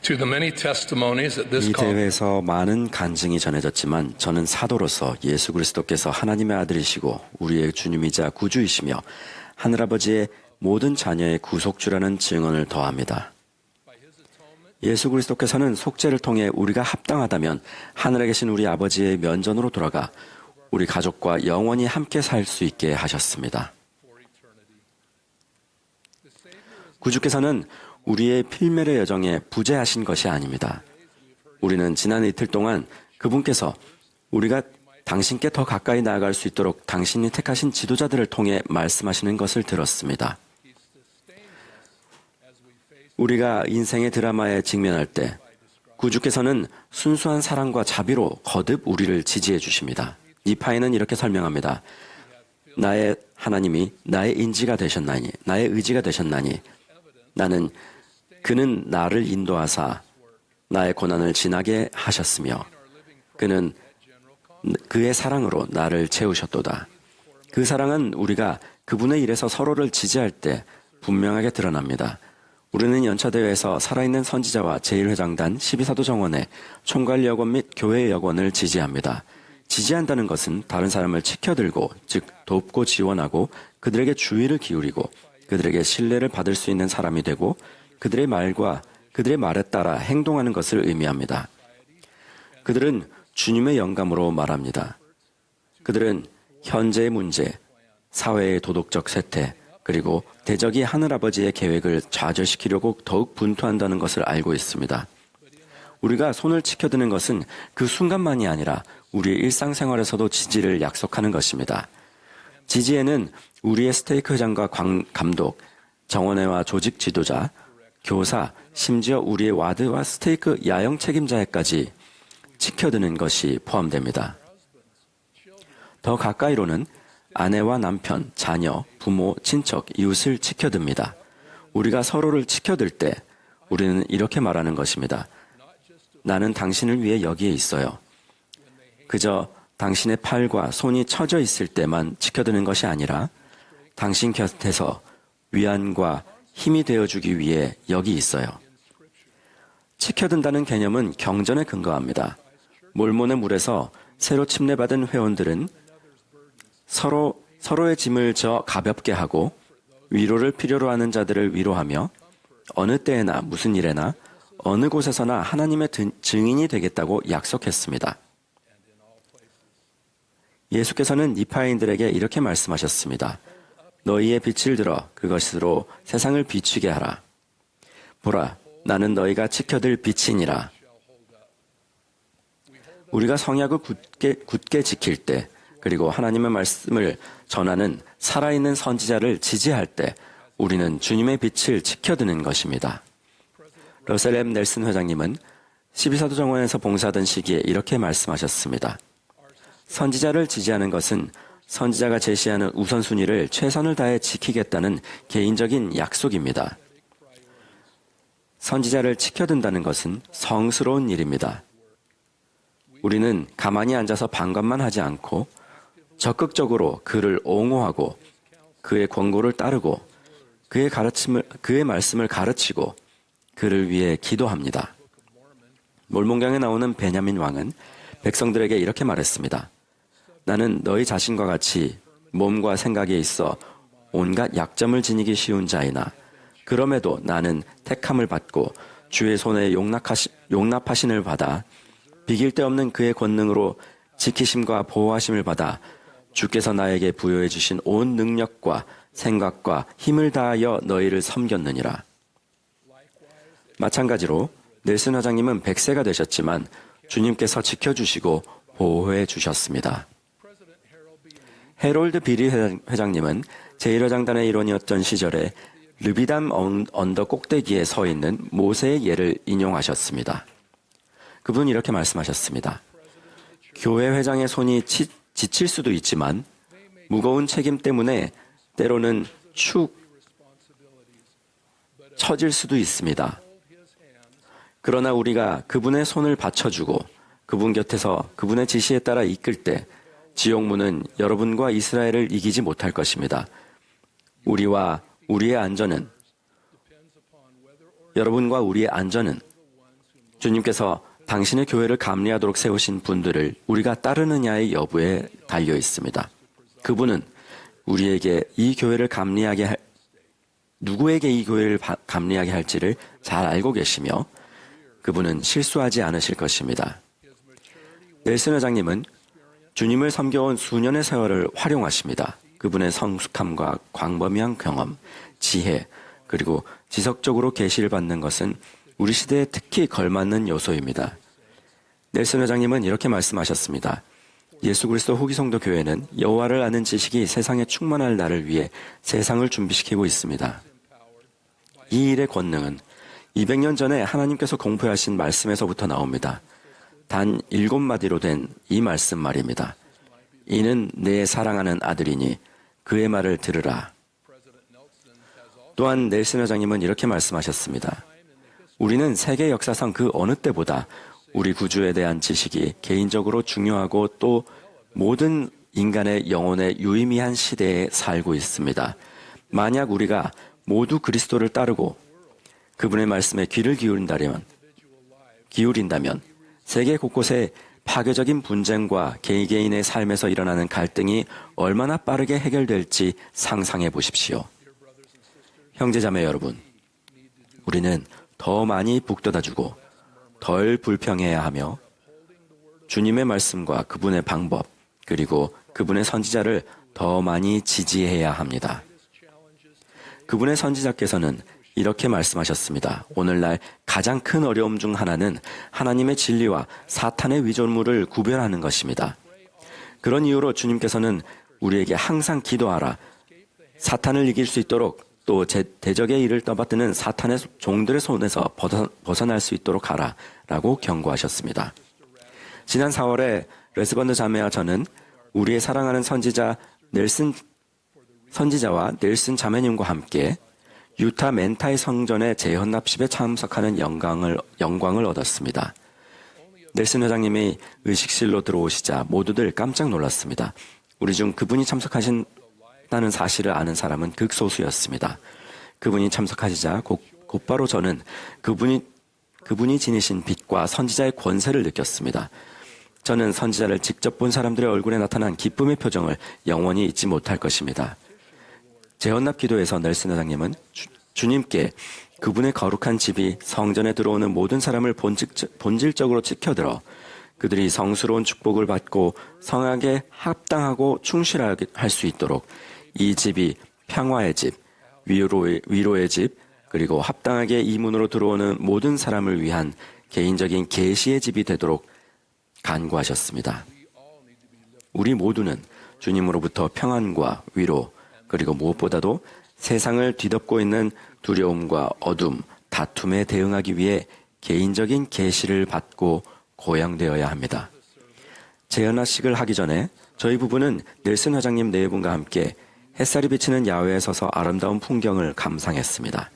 To the many testimonies at this 이 conference, 대회에서 많은 간증이 전해졌지만 저는 사도로서 예수 그리스도께서 하나님의 아들이시고 우리의 주님이자 구주이시며 하늘아버지의 모든 자녀의 구속주라는 증언을 더합니다. 예수 그리스도께서는 속죄를 통해 우리가 합당하다면 하늘에 계신 우리 아버지의 면전으로 돌아가 우리 가족과 영원히 함께 살 수 있게 하셨습니다. 구주께서는 우리의 필멸의 여정에 부재하신 것이 아닙니다. 우리는 지난 이틀 동안 그분께서 우리가 당신께 더 가까이 나아갈 수 있도록 당신이 택하신 지도자들을 통해 말씀하시는 것을 들었습니다. 우리가 인생의 드라마에 직면할 때 구주께서는 순수한 사랑과 자비로 거듭 우리를 지지해 주십니다. 니파에는 이렇게 설명합니다. 나의 하나님이 나의 인지가 되셨나니, 나의 의지가 되셨나니, 그는 나를 인도하사 나의 고난을 지나게 하셨으며, 그는 그의 사랑으로 나를 채우셨도다. 그 사랑은 우리가 그분의 일에서 서로를 지지할 때 분명하게 드러납니다. 우리는 연차대회에서 살아있는 선지자와 제1회장단 12사도 정원의 총괄 여권 및 교회 여권을 지지합니다. 지지한다는 것은 다른 사람을 치켜들고, 즉 돕고 지원하고 그들에게 주의를 기울이고 그들에게 신뢰를 받을 수 있는 사람이 되고 그들의 말에 따라 행동하는 것을 의미합니다. 그들은 주님의 영감으로 말합니다. 그들은 현재의 문제, 사회의 도덕적 쇠퇴, 그리고 대적이 하늘아버지의 계획을 좌절시키려고 더욱 분투한다는 것을 알고 있습니다. 우리가 손을 치켜드는 것은 그 순간만이 아니라 우리의 일상생활에서도 지지를 약속하는 것입니다. 지지에는 우리의 스테이크 회장과 감독, 정원회와 조직 지도자, 교사, 심지어 우리의 와드와 스테이크 야영 책임자에까지 지켜드는 것이 포함됩니다. 더 가까이로는 아내와 남편, 자녀, 부모, 친척, 이웃을 지켜듭니다. 우리가 서로를 지켜들 때 우리는 이렇게 말하는 것입니다. 나는 당신을 위해 여기에 있어요. 그저 당신의 팔과 손이 처져 있을 때만 지켜드는 것이 아니라 당신 곁에서 위안과 힘이 되어주기 위해 여기 있어요. 지켜든다는 개념은 경전에 근거합니다. 몰몬의 물에서 새로 침례받은 회원들은 서로의 짐을 져 가볍게 하고 위로를 필요로 하는 자들을 위로하며 어느 때에나 무슨 일에나 어느 곳에서나 하나님의 증인이 되겠다고 약속했습니다. 예수께서는 니파인들에게 이렇게 말씀하셨습니다. 너희의 빛을 들어 그것으로 세상을 비추게 하라. 보라, 나는 너희가 지켜들 빛이니라. 우리가 성약을 굳게 지킬 때, 그리고 하나님의 말씀을 전하는 살아있는 선지자를 지지할 때 우리는 주님의 빛을 지켜드는 것입니다. 러셀 M. 넬슨 회장님은 12사도 정원에서 봉사하던 시기에 이렇게 말씀하셨습니다. 선지자를 지지하는 것은 선지자가 제시하는 우선순위를 최선을 다해 지키겠다는 개인적인 약속입니다. 선지자를 지켜든다는 것은 성스러운 일입니다. 우리는 가만히 앉아서 방관만 하지 않고 적극적으로 그를 옹호하고 그의 권고를 따르고 그의 말씀을 가르치고 그를 위해 기도합니다. 몰몬경에 나오는 베냐민 왕은 백성들에게 이렇게 말했습니다. 나는 너희 자신과 같이 몸과 생각에 있어 온갖 약점을 지니기 쉬운 자이나 그럼에도 나는 택함을 받고 주의 손에 용납하심을 받아 비길 데 없는 그의 권능으로 지키심과 보호하심을 받아 주께서 나에게 부여해 주신 온 능력과 생각과 힘을 다하여 너희를 섬겼느니라. 마찬가지로 넬슨 회장님은 100세가 되셨지만 주님께서 지켜주시고 보호해 주셨습니다. 해롤드 비리 회장님은 제1회장단의 일원이었던 시절에 르비담 언덕 꼭대기에 서 있는 모세의 예를 인용하셨습니다. 그분은 이렇게 말씀하셨습니다. 교회 회장의 손이 지칠 수도 있지만 무거운 책임 때문에 때로는 축 처질 수도 있습니다. 그러나 우리가 그분의 손을 받쳐주고 그분 곁에서 그분의 지시에 따라 이끌 때 지옥문은 여러분과 이스라엘을 이기지 못할 것입니다. 여러분과 우리의 안전은 주님께서 당신의 교회를 감리하도록 세우신 분들을 우리가 따르느냐의 여부에 달려 있습니다. 그분은 우리에게 이 교회를 누구에게 이 교회를 감리하게 할지를 잘 알고 계시며 그분은 실수하지 않으실 것입니다. 넬슨 회장님은 주님을 섬겨온 수년의 세월을 활용하십니다. 그분의 성숙함과 광범위한 경험, 지혜, 그리고 지속적으로 계시를 받는 것은 우리 시대에 특히 걸맞는 요소입니다. 넬슨 회장님은 이렇게 말씀하셨습니다. 예수 그리스도 후기 성도 교회는 여호와를 아는 지식이 세상에 충만할 날을 위해 세상을 준비시키고 있습니다. 이 일의 권능은 200년 전에 하나님께서 공포하신 말씀에서부터 나옵니다. 단 7마디로 된 이 말씀 말입니다. 이는 내 사랑하는 아들이니 그의 말을 들으라. 또한 넬슨 회장님은 이렇게 말씀하셨습니다. 우리는 세계 역사상 그 어느 때보다 우리 구주에 대한 지식이 개인적으로 중요하고 또 모든 인간의 영혼에 유의미한 시대에 살고 있습니다. 만약 우리가 모두 그리스도를 따르고 그분의 말씀에 귀를 기울인다면 세계 곳곳에 파괴적인 분쟁과 개개인의 삶에서 일어나는 갈등이 얼마나 빠르게 해결될지 상상해 보십시오. 형제자매 여러분, 우리는 더 많이 북돋아주고 덜 불평해야 하며 주님의 말씀과 그분의 방법 그리고 그분의 선지자를 더 많이 지지해야 합니다. 그분의 선지자께서는 이렇게 말씀하셨습니다. 오늘날 가장 큰 어려움 중 하나는 하나님의 진리와 사탄의 위조물을 구별하는 것입니다. 그런 이유로 주님께서는 우리에게 항상 기도하라, 사탄을 이길 수 있도록 또 대적의 일을 떠받드는 사탄의 종들의 손에서 벗어날 수 있도록 하라 라고 경고하셨습니다. 지난 4월에 레스번드 자매와 저는 우리의 사랑하는 선지자와 넬슨 자매님과 함께 유타 멘타이 성전의 재헌납식에 참석하는 영광을 얻었습니다. 넬슨 회장님이 의식실로 들어오시자 모두들 깜짝 놀랐습니다. 우리 중 그분이 참석하신다는 사실을 아는 사람은 극소수였습니다. 그분이 참석하시자 곧바로 저는 그분이 지니신 빛과 선지자의 권세를 느꼈습니다. 저는 선지자를 직접 본 사람들의 얼굴에 나타난 기쁨의 표정을 영원히 잊지 못할 것입니다. 재헌납 기도에서 넬슨 회장님은 주님께 그분의 거룩한 집이 성전에 들어오는 모든 사람을 본질적으로 지켜들어 그들이 성스러운 축복을 받고 성악에 합당하고 충실하게 할 수 있도록 이 집이 평화의 집, 위로의 집, 그리고 합당하게 이 문으로 들어오는 모든 사람을 위한 개인적인 계시의 집이 되도록 간구하셨습니다. 우리 모두는 주님으로부터 평안과 위로, 그리고 무엇보다도 세상을 뒤덮고 있는 두려움과 어둠, 다툼에 대응하기 위해 개인적인 계시를 받고 고양되어야 합니다. 재헌합식을 하기 전에 저희 부부는 넬슨 회장님 네 분과 함께 햇살이 비치는 야외에 서서 아름다운 풍경을 감상했습니다.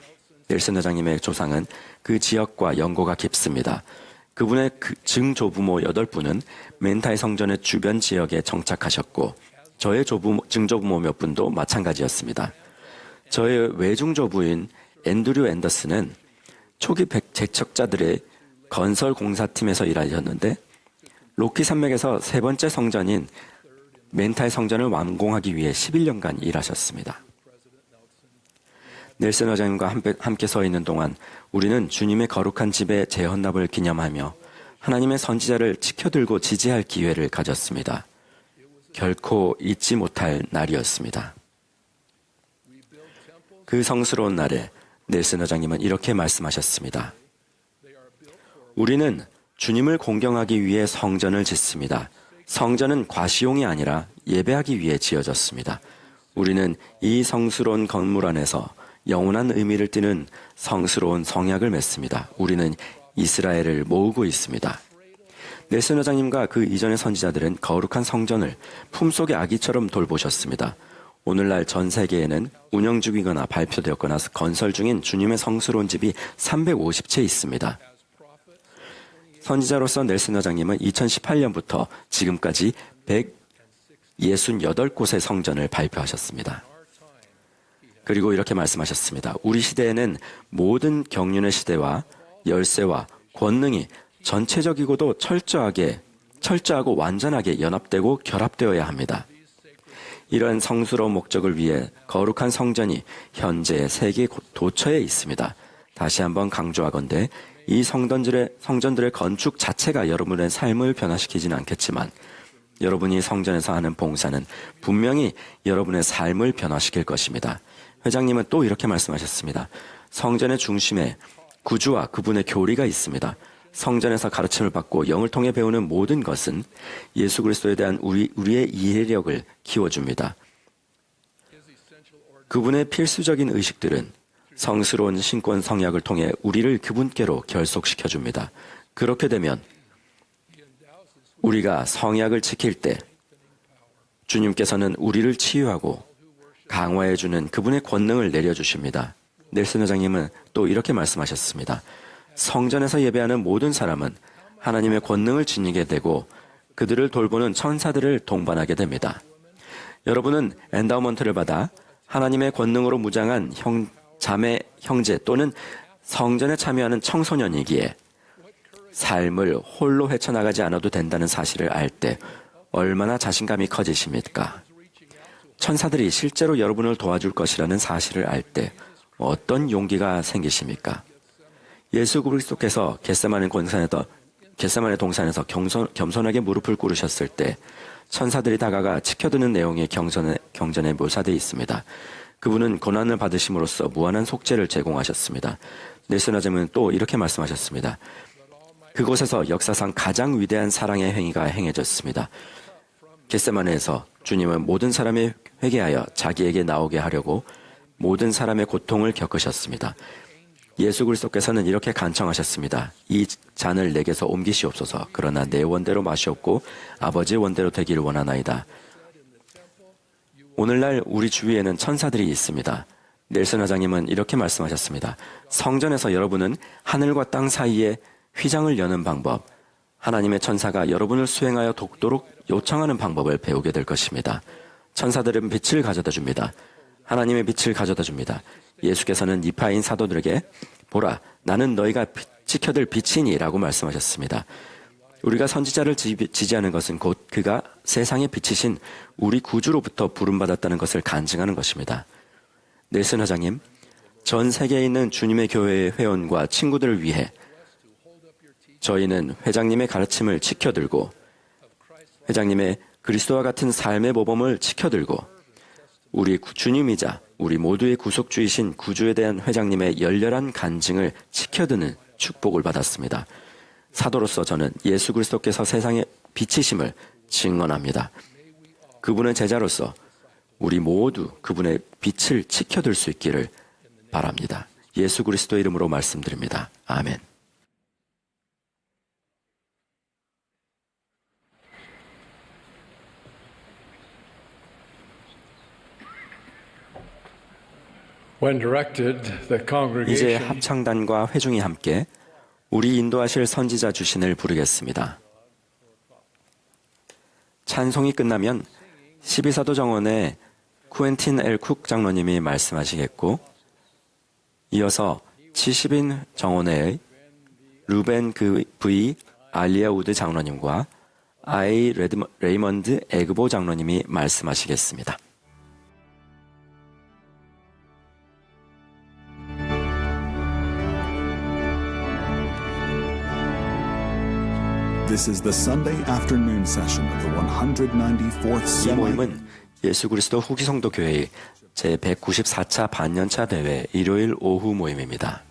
넬슨 회장님의 조상은 그 지역과 연고가 깊습니다. 그분의 증조부모 8분은 멘타이 성전의 주변 지역에 정착하셨고 저의 증조부모 몇 분도 마찬가지였습니다. 저의 외중조부인 앤드류 앤더슨은 초기 개척자들의 건설 공사팀에서 일하셨는데 로키 산맥에서 세 번째 성전인 멘타이 성전을 완공하기 위해 11년간 일하셨습니다. 넬슨 회장님과 함께 서 있는 동안 우리는 주님의 거룩한 집의 재헌납을 기념하며 하나님의 선지자를 지켜들고 지지할 기회를 가졌습니다. 결코 잊지 못할 날이었습니다. 그 성스러운 날에 넬슨 회장님은 이렇게 말씀하셨습니다. 우리는 주님을 공경하기 위해 성전을 짓습니다. 성전은 과시용이 아니라 예배하기 위해 지어졌습니다. 우리는 이 성스러운 건물 안에서 영원한 의미를 띠는 성스러운 성약을 맺습니다. 우리는 이스라엘을 모으고 있습니다. 넬슨 회장님과 그 이전의 선지자들은 거룩한 성전을 품속의 아기처럼 돌보셨습니다. 오늘날 전 세계에는 운영 중이거나 발표되었거나 건설 중인 주님의 성스러운 집이 350채 있습니다. 선지자로서 넬슨 회장님은 2018년부터 지금까지 168곳의 성전을 발표하셨습니다. 그리고 이렇게 말씀하셨습니다. 우리 시대에는 모든 경륜의 시대와 열쇠와 권능이 전체적이고도 철저하고 완전하게 연합되고 결합되어야 합니다. 이러한 성스러운 목적을 위해 거룩한 성전이 현재 세계 도처에 있습니다. 다시 한번 강조하건대 이 성전들의 건축 자체가 여러분의 삶을 변화시키지는 않겠지만 여러분이 성전에서 하는 봉사는 분명히 여러분의 삶을 변화시킬 것입니다. 회장님은 또 이렇게 말씀하셨습니다. 성전의 중심에 구주와 그분의 교리가 있습니다. 성전에서 가르침을 받고 영을 통해 배우는 모든 것은 예수 그리스도에 대한 우리의 이해력을 키워줍니다. 그분의 필수적인 의식들은 성스러운 신권 성약을 통해 우리를 그분께로 결속시켜 줍니다. 그렇게 되면 우리가 성약을 지킬 때 주님께서는 우리를 치유하고 강화해 주는 그분의 권능을 내려주십니다. 넬슨 회장님은 또 이렇게 말씀하셨습니다. 성전에서 예배하는 모든 사람은 하나님의 권능을 지니게 되고 그들을 돌보는 천사들을 동반하게 됩니다. 여러분은 엔다우먼트를 받아 하나님의 권능으로 무장한 자매, 형제 또는 성전에 참여하는 청소년이기에 삶을 홀로 헤쳐나가지 않아도 된다는 사실을 알 때 얼마나 자신감이 커지십니까? 천사들이 실제로 여러분을 도와줄 것이라는 사실을 알 때 어떤 용기가 생기십니까? 예수 그리스도께서 겟세마네 동산에서 겸손하게 무릎을 꿇으셨을 때 천사들이 다가가 지켜드는 내용의 경전에 묘사되어 있습니다. 그분은 고난을 받으심으로써 무한한 속죄를 제공하셨습니다. 넬슨 회장님은 또 이렇게 말씀하셨습니다. 그곳에서 역사상 가장 위대한 사랑의 행위가 행해졌습니다. 겟세마네에서 주님은 모든 사람이 회개하여 자기에게 나오게 하려고 모든 사람의 고통을 겪으셨습니다. 예수 그리스도께서는 이렇게 간청하셨습니다. 이 잔을 내게서 옮기시옵소서. 그러나 내 원대로 마시옵고 아버지의 원대로 되기를 원하나이다. 오늘날 우리 주위에는 천사들이 있습니다. 넬슨 회장님은 이렇게 말씀하셨습니다. 성전에서 여러분은 하늘과 땅 사이에 휘장을 여는 방법, 하나님의 천사가 여러분을 수행하여 돕도록 요청하는 방법을 배우게 될 것입니다. 천사들은 빛을 가져다 줍니다. 하나님의 빛을 가져다 줍니다. 예수께서는 니파인 사도들에게 보라, 나는 너희가 지켜들 빛이니 라고 말씀하셨습니다. 우리가 선지자를 지지하는 것은 곧 그가 세상의 빛이신 우리 구주로부터 부름받았다는 것을 간증하는 것입니다. 넬슨 회장님, 전 세계에 있는 주님의 교회의 회원과 친구들을 위해 저희는 회장님의 가르침을 지켜들고 회장님의 그리스도와 같은 삶의 모범을 지켜들고 우리 주님이자 우리 모두의 구속주이신 구주에 대한 회장님의 열렬한 간증을 지켜드는 축복을 받았습니다. 사도로서 저는 예수 그리스도께서 세상의 빛이심을 증언합니다. 그분의 제자로서 우리 모두 그분의 빛을 지켜들 수 있기를 바랍니다. 예수 그리스도의 이름으로 말씀드립니다. 아멘. When directed, the 이제 congregation 합창단과 회중이 함께 우리 인도하실 선지자 주신을 부르겠습니다. 찬송이 끝나면 12사도 정원의 쿠엔틴 엘 쿡 장로님이 말씀하시겠고 이어서 70인 정원회의 루벤 V. 알리아우드 장로님과 아이 레이먼드 에그보 장로님이 말씀하시겠습니다. This is the Sunday afternoon session of the 194th 이 Semi. 모임은 예수 그리스도 후기 성도 교회의 제194차 반년차 대회 일요일 오후 모임입니다.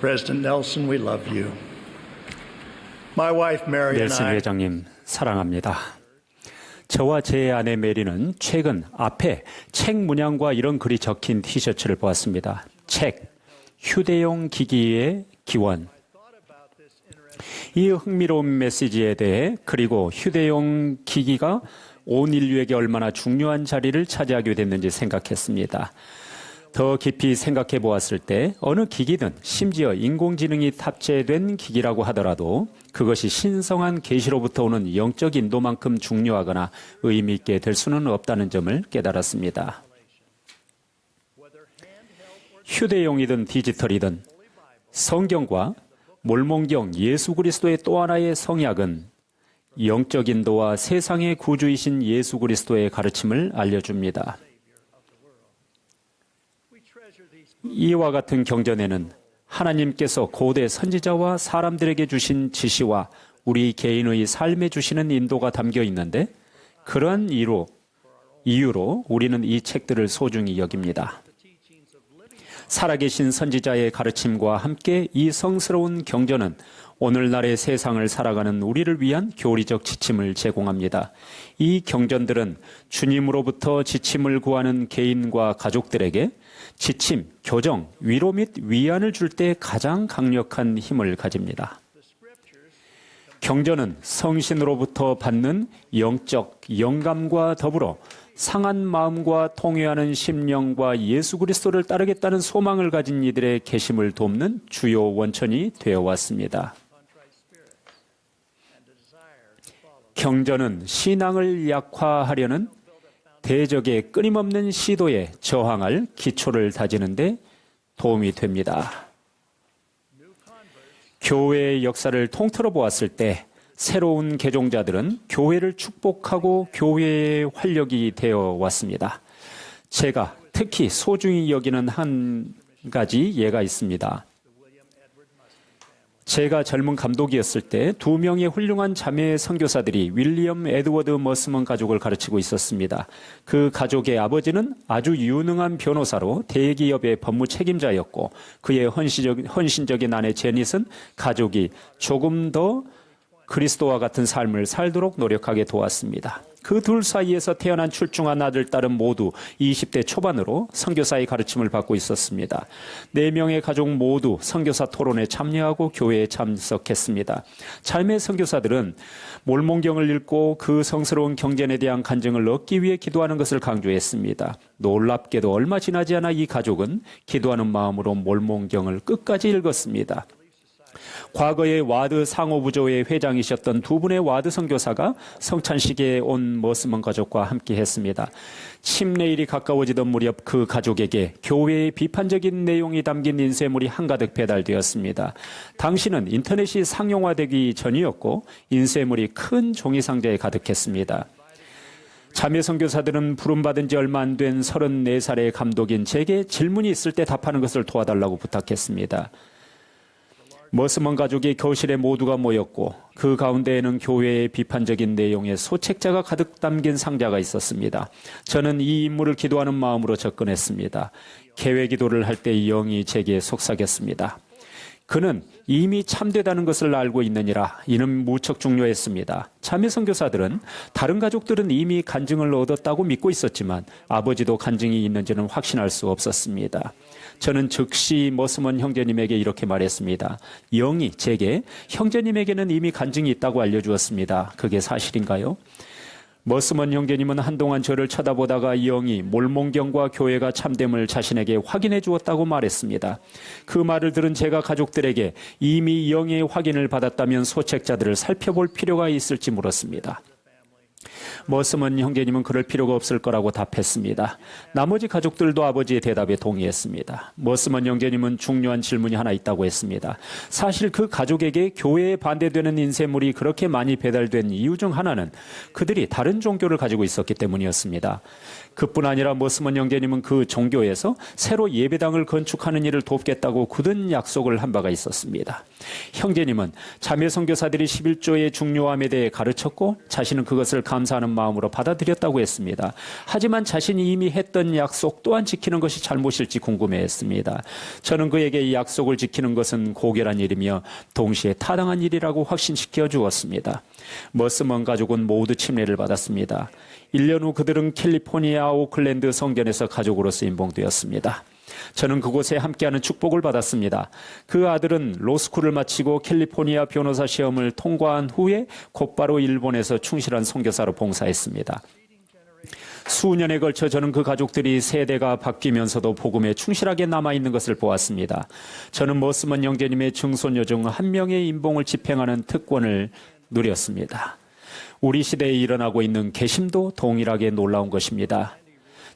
President Nelson, we love you. My wife Mary and 넬슨 I 회장님 사랑합니다. 저와 제 아내 메리는 최근 앞에 책 문양과 이런 글이 적힌 티셔츠를 보았습니다. 책, 휴대용 기기의 기원. 이 흥미로운 메시지에 대해 그리고 휴대용 기기가 온 인류에게 얼마나 중요한 자리를 차지하게 됐는지 생각했습니다. 더 깊이 생각해 보았을 때 어느 기기든 심지어 인공지능이 탑재된 기기라고 하더라도 그것이 신성한 계시로부터 오는 영적 인도만큼 중요하거나 의미 있게 될 수는 없다는 점을 깨달았습니다. 휴대용이든 디지털이든 성경과 몰몬경 예수 그리스도의 또 하나의 성약은 영적 인도와 세상의 구주이신 예수 그리스도의 가르침을 알려줍니다. 이와 같은 경전에는 하나님께서 고대 선지자와 사람들에게 주신 지시와 우리 개인의 삶에 주시는 인도가 담겨 있는데 그러한 이유로 우리는 이 책들을 소중히 여깁니다. 살아계신 선지자의 가르침과 함께 이 성스러운 경전은 오늘날의 세상을 살아가는 우리를 위한 교리적 지침을 제공합니다. 이 경전들은 주님으로부터 지침을 구하는 개인과 가족들에게 지침, 교정, 위로 및 위안을 줄 때 가장 강력한 힘을 가집니다. 경전은 성신으로부터 받는 영적 영감과 더불어 상한 마음과 통회하는 심령과 예수 그리스도를 따르겠다는 소망을 가진 이들의 계심을 돕는 주요 원천이 되어 왔습니다. 경전은 신앙을 약화하려는 대적의 끊임없는 시도에 저항할 기초를 다지는 데 도움이 됩니다. 교회의 역사를 통틀어 보았을 때 새로운 개종자들은 교회를 축복하고 교회의 활력이 되어 왔습니다. 제가 특히 소중히 여기는 한 가지 예가 있습니다. 제가 젊은 감독이었을 때 2명의 훌륭한 자매 선교사들이 윌리엄 에드워드 머스먼 가족을 가르치고 있었습니다. 그 가족의 아버지는 아주 유능한 변호사로 대기업의 법무 책임자였고 그의 헌신적인 아내 제닛은 가족이 조금 더 그리스도와 같은 삶을 살도록 노력하게 도왔습니다. 그 둘 사이에서 태어난 출중한 아들, 딸은 모두 20대 초반으로 선교사의 가르침을 받고 있었습니다. 4명의 가족 모두 선교사 토론에 참여하고 교회에 참석했습니다. 삶의 선교사들은 몰몬경을 읽고 그 성스러운 경전에 대한 간증을 얻기 위해 기도하는 것을 강조했습니다. 놀랍게도 얼마 지나지 않아 이 가족은 기도하는 마음으로 몰몬경을 끝까지 읽었습니다. 과거에 와드 상호부조의 회장이셨던 2분의 와드 선교사가 성찬식에 온 머스먼 가족과 함께 했습니다. 침례일이 가까워지던 무렵 그 가족에게 교회의 비판적인 내용이 담긴 인쇄물이 한가득 배달되었습니다. 당시는 인터넷이 상용화되기 전이었고 인쇄물이 큰 종이 상자에 가득했습니다. 자매 선교사들은 부름받은 지 얼마 안 된 34살의 감독인 제게 질문이 있을 때 답하는 것을 도와달라고 부탁했습니다. 머스먼 가족이 교실에 모두가 모였고 그 가운데에는 교회의 비판적인 내용의 소책자가 가득 담긴 상자가 있었습니다. 저는 이 인물을 기도하는 마음으로 접근했습니다. 개회 기도를 할 때 영이 제게 속삭였습니다. 그는 이미 참되다는 것을 알고 있느니라. 이는 무척 중요했습니다. 자매 선교사들은 다른 가족들은 이미 간증을 얻었다고 믿고 있었지만 아버지도 간증이 있는지는 확신할 수 없었습니다. 저는 즉시 머스먼 형제님에게 이렇게 말했습니다. 영이 제게 형제님에게는 이미 간증이 있다고 알려주었습니다. 그게 사실인가요? 머스먼 형제님은 한동안 저를 쳐다보다가 영이 몰몬경과 교회가 참됨을 자신에게 확인해 주었다고 말했습니다. 그 말을 들은 제가 가족들에게 이미 영의 확인을 받았다면 소책자들을 살펴볼 필요가 있을지 물었습니다. 머스먼 형제님은 그럴 필요가 없을 거라고 답했습니다. 나머지 가족들도 아버지의 대답에 동의했습니다. 머스먼 형제님은 중요한 질문이 하나 있다고 했습니다. 사실 그 가족에게 교회에 반대되는 인쇄물이 그렇게 많이 배달된 이유 중 하나는 그들이 다른 종교를 가지고 있었기 때문이었습니다. 그뿐 아니라 머스먼 형제님은 그 종교에서 새로 예배당을 건축하는 일을 돕겠다고 굳은 약속을 한 바가 있었습니다. 형제님은 자매 선교사들이 11조의 중요함에 대해 가르쳤고 자신은 그것을 감사하는 감사하는 마음으로 받아들였다고 했습니다. 하지만 자신이 이미 했던 약속 또한 지키는 것이 잘못일지 궁금해했습니다. 저는 그에게 이 약속을 지키는 것은 고결한 일이며 동시에 타당한 일이라고 확신시켜 주었습니다. 머스먼 가족은 모두 침례를 받았습니다. 1년 후 그들은 캘리포니아 오클랜드 성전에서 가족으로서 임봉되었습니다. 저는 그곳에 함께하는 축복을 받았습니다. 그 아들은 로스쿨을 마치고 캘리포니아 변호사 시험을 통과한 후에 곧바로 일본에서 충실한 선교사로 봉사했습니다. 수년에 걸쳐 저는 그 가족들이 세대가 바뀌면서도 복음에 충실하게 남아있는 것을 보았습니다. 저는 머스먼 형제님의 증손녀 중 한 명의 임봉을 집행하는 특권을 누렸습니다. 우리 시대에 일어나고 있는 개심도 동일하게 놀라운 것입니다.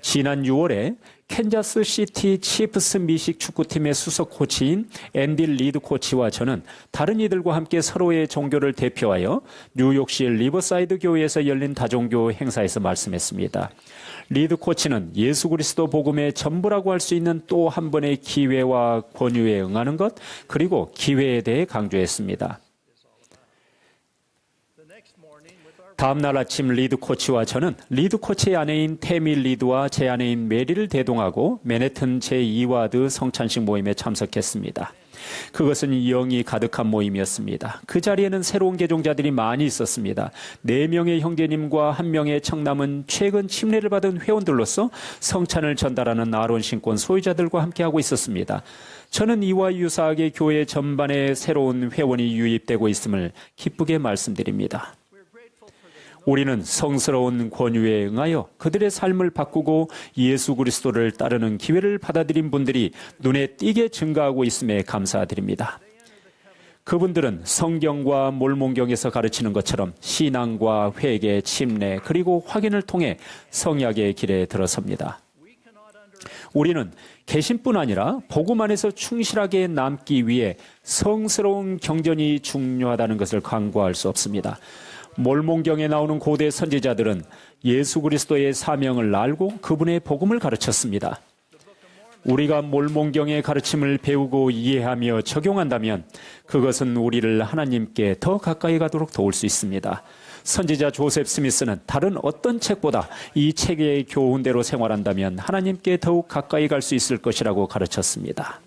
지난 6월에 캔자스 시티 치프스 미식 축구팀의 수석 코치인 앤디 리드 코치와 저는 다른 이들과 함께 서로의 종교를 대표하여 뉴욕시 리버사이드 교회에서 열린 다종교 행사에서 말씀했습니다. 리드 코치는 예수 그리스도 복음의 전부라고 할 수 있는 또 한 번의 기회와 권유에 응하는 것, 그리고 기회에 대해 강조했습니다. 다음 날 아침 리드 코치와 저는 리드 코치의 아내인 태미 리드와 제 아내인 메리를 대동하고 맨해튼 제2와드 성찬식 모임에 참석했습니다. 그것은 영이 가득한 모임이었습니다. 그 자리에는 새로운 개종자들이 많이 있었습니다. 4명의 형제님과 1명의 청남은 최근 침례를 받은 회원들로서 성찬을 전달하는 아론 신권 소유자들과 함께하고 있었습니다. 저는 이와 유사하게 교회 전반에 새로운 회원이 유입되고 있음을 기쁘게 말씀드립니다. 우리는 성스러운 권유에 응하여 그들의 삶을 바꾸고 예수 그리스도를 따르는 기회를 받아들인 분들이 눈에 띄게 증가하고 있음에 감사드립니다. 그분들은 성경과 몰몬경에서 가르치는 것처럼 신앙과 회개, 침례, 그리고 확인을 통해 성약의 길에 들어섭니다. 우리는 개신뿐 아니라 복음 안에서 충실하게 남기 위해 성스러운 경전이 중요하다는 것을 간과할 수 없습니다. 몰몬경에 나오는 고대 선지자들은 예수 그리스도의 사명을 알고 그분의 복음을 가르쳤습니다. 우리가 몰몬경의 가르침을 배우고 이해하며 적용한다면 그것은 우리를 하나님께 더 가까이 가도록 도울 수 있습니다. 선지자 조셉 스미스는 다른 어떤 책보다 이 책의 교훈대로 생활한다면 하나님께 더욱 가까이 갈 수 있을 것이라고 가르쳤습니다.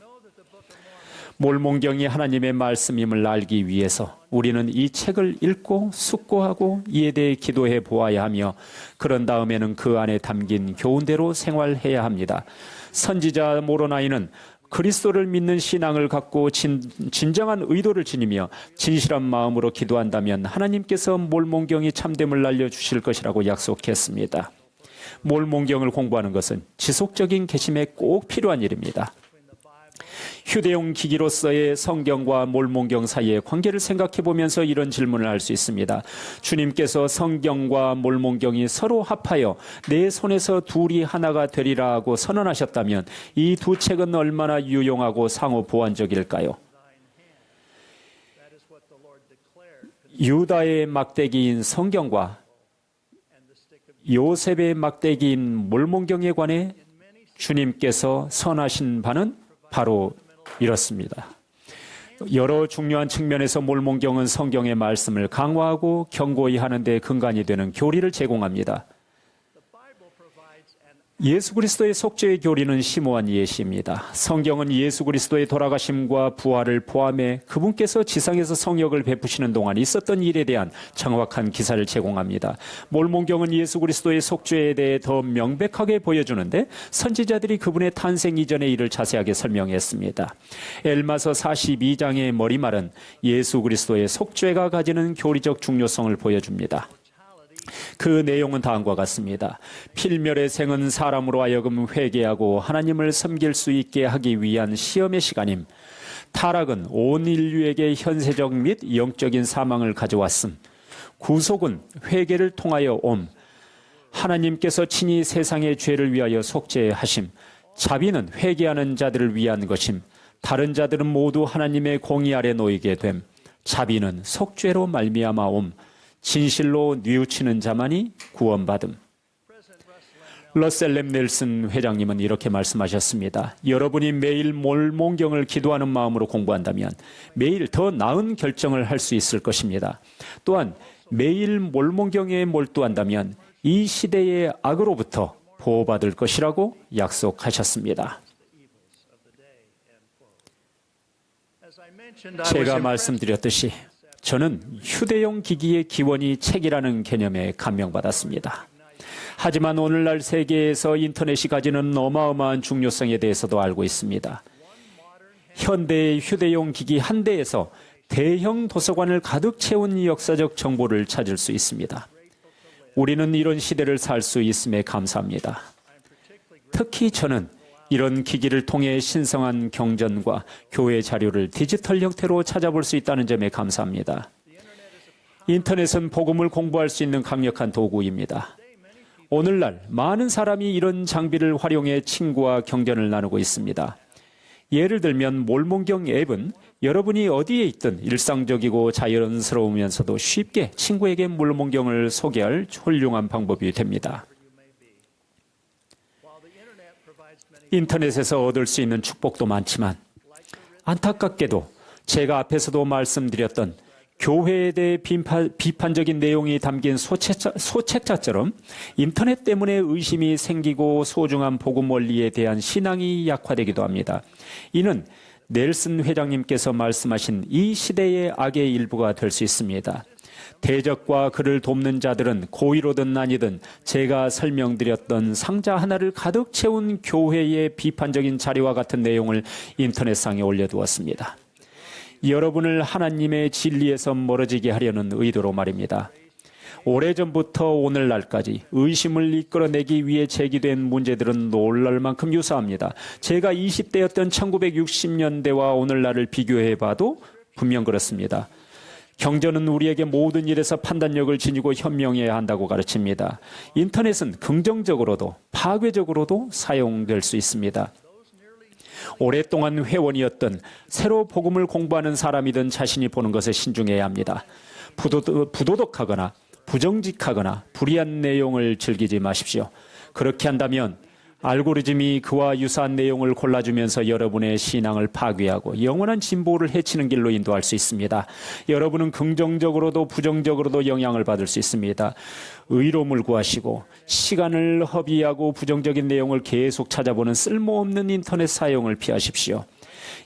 몰몬경이 하나님의 말씀임을 알기 위해서 우리는 이 책을 읽고 숙고하고 이에 대해 기도해 보아야 하며 그런 다음에는 그 안에 담긴 교훈대로 생활해야 합니다. 선지자 모로나이는 그리스도를 믿는 신앙을 갖고 진정한 의도를 지니며 진실한 마음으로 기도한다면 하나님께서 몰몬경이 참됨을 알려주실 것이라고 약속했습니다. 몰몬경을 공부하는 것은 지속적인 개심에 꼭 필요한 일입니다. 휴대용 기기로서의 성경과 몰몬경 사이의 관계를 생각해 보면서 이런 질문을 할 수 있습니다. 주님께서 성경과 몰몬경이 서로 합하여 내 손에서 둘이 하나가 되리라 하고 선언하셨다면 이 두 책은 얼마나 유용하고 상호 보완적일까요? 유다의 막대기인 성경과 요셉의 막대기인 몰몬경에 관해 주님께서 선하신 바는 바로 이렇습니다. 여러 중요한 측면에서 몰몬경은 성경의 말씀을 강화하고 견고히 하는 데 근간이 되는 교리를 제공합니다. 예수 그리스도의 속죄의 교리는 심오한 예시입니다. 성경은 예수 그리스도의 돌아가심과 부활을 포함해 그분께서 지상에서 성역을 베푸시는 동안 있었던 일에 대한 정확한 기사를 제공합니다. 몰몬경은 예수 그리스도의 속죄에 대해 더 명백하게 보여주는데 선지자들이 그분의 탄생 이전의 일을 자세하게 설명했습니다. 엘마서 42장의 머리말은 예수 그리스도의 속죄가 가지는 교리적 중요성을 보여줍니다. 그 내용은 다음과 같습니다. 필멸의 생은 사람으로 하여금 회개하고 하나님을 섬길 수 있게 하기 위한 시험의 시간임. 타락은 온 인류에게 현세적 및 영적인 사망을 가져왔음. 구속은 회개를 통하여 옴. 하나님께서 친히 세상의 죄를 위하여 속죄하심. 자비는 회개하는 자들을 위한 것임. 다른 자들은 모두 하나님의 공의 아래 놓이게 됨. 자비는 속죄로 말미암아 옴. 진실로 뉘우치는 자만이 구원받음. 러셀 렘 넬슨 회장님은 이렇게 말씀하셨습니다. 여러분이 매일 몰몬경을 기도하는 마음으로 공부한다면 매일 더 나은 결정을 할 수 있을 것입니다. 또한 매일 몰몬경에 몰두한다면 이 시대의 악으로부터 보호받을 것이라고 약속하셨습니다. 제가 말씀드렸듯이 저는 휴대용 기기의 기원이 책이라는 개념에 감명받았습니다. 하지만 오늘날 세계에서 인터넷이 가지는 어마어마한 중요성에 대해서도 알고 있습니다. 현대의 휴대용 기기 한 대에서 대형 도서관을 가득 채운 역사적 정보를 찾을 수 있습니다. 우리는 이런 시대를 살 수 있음에 감사합니다. 특히 저는 이런 기기를 통해 신성한 경전과 교회 자료를 디지털 형태로 찾아볼 수 있다는 점에 감사합니다. 인터넷은 복음을 공부할 수 있는 강력한 도구입니다. 오늘날 많은 사람이 이런 장비를 활용해 친구와 경전을 나누고 있습니다. 예를 들면 몰몬경 앱은 여러분이 어디에 있든 일상적이고 자연스러우면서도 쉽게 친구에게 몰몬경을 소개할 훌륭한 방법이 됩니다. 인터넷에서 얻을 수 있는 축복도 많지만 안타깝게도 제가 앞에서도 말씀드렸던 교회에 대해 비판적인 내용이 담긴 소책자처럼 인터넷 때문에 의심이 생기고 소중한 복음 원리에 대한 신앙이 약화되기도 합니다. 이는 넬슨 회장님께서 말씀하신 이 시대의 악의 일부가 될 수 있습니다. 대적과 그를 돕는 자들은 고의로든 아니든 제가 설명드렸던 상자 하나를 가득 채운 교회의 비판적인 자료와 같은 내용을 인터넷상에 올려두었습니다. 여러분을 하나님의 진리에서 멀어지게 하려는 의도로 말입니다. 오래전부터 오늘날까지 의심을 이끌어내기 위해 제기된 문제들은 놀랄 만큼 유사합니다. 제가 20대였던 1960년대와 오늘날을 비교해봐도 분명 그렇습니다. 경전은 우리에게 모든 일에서 판단력을 지니고 현명해야 한다고 가르칩니다. 인터넷은 긍정적으로도 파괴적으로도 사용될 수 있습니다. 오랫동안 회원이었던 새로 복음을 공부하는 사람이든 자신이 보는 것에 신중해야 합니다. 부도덕하거나 부정직하거나 불의한 내용을 즐기지 마십시오. 그렇게 한다면 알고리즘이 그와 유사한 내용을 골라주면서 여러분의 신앙을 파괴하고 영원한 진보를 해치는 길로 인도할 수 있습니다. 여러분은 긍정적으로도 부정적으로도 영향을 받을 수 있습니다. 의로움을 구하시고 시간을 허비하고 부정적인 내용을 계속 찾아보는 쓸모없는 인터넷 사용을 피하십시오.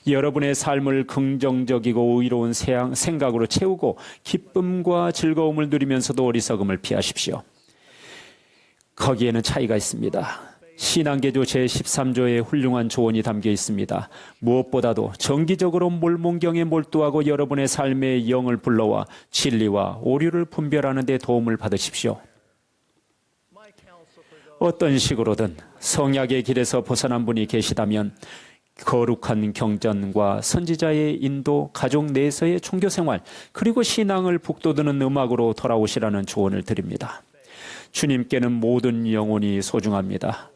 여러분의 삶을 긍정적이고 의로운 생각으로 채우고 기쁨과 즐거움을 누리면서도 어리석음을 피하십시오. 거기에는 차이가 있습니다. 신앙계조 제13조에 훌륭한 조언이 담겨 있습니다. 무엇보다도 정기적으로 몰몬경에 몰두하고 여러분의 삶의 영을 불러와 진리와 오류를 분별하는 데 도움을 받으십시오. 어떤 식으로든 성약의 길에서 벗어난 분이 계시다면 거룩한 경전과 선지자의 인도, 가족 내에서의 종교생활, 그리고 신앙을 북돋우는 음악으로 돌아오시라는 조언을 드립니다. 주님께는 모든 영혼이 소중합니다.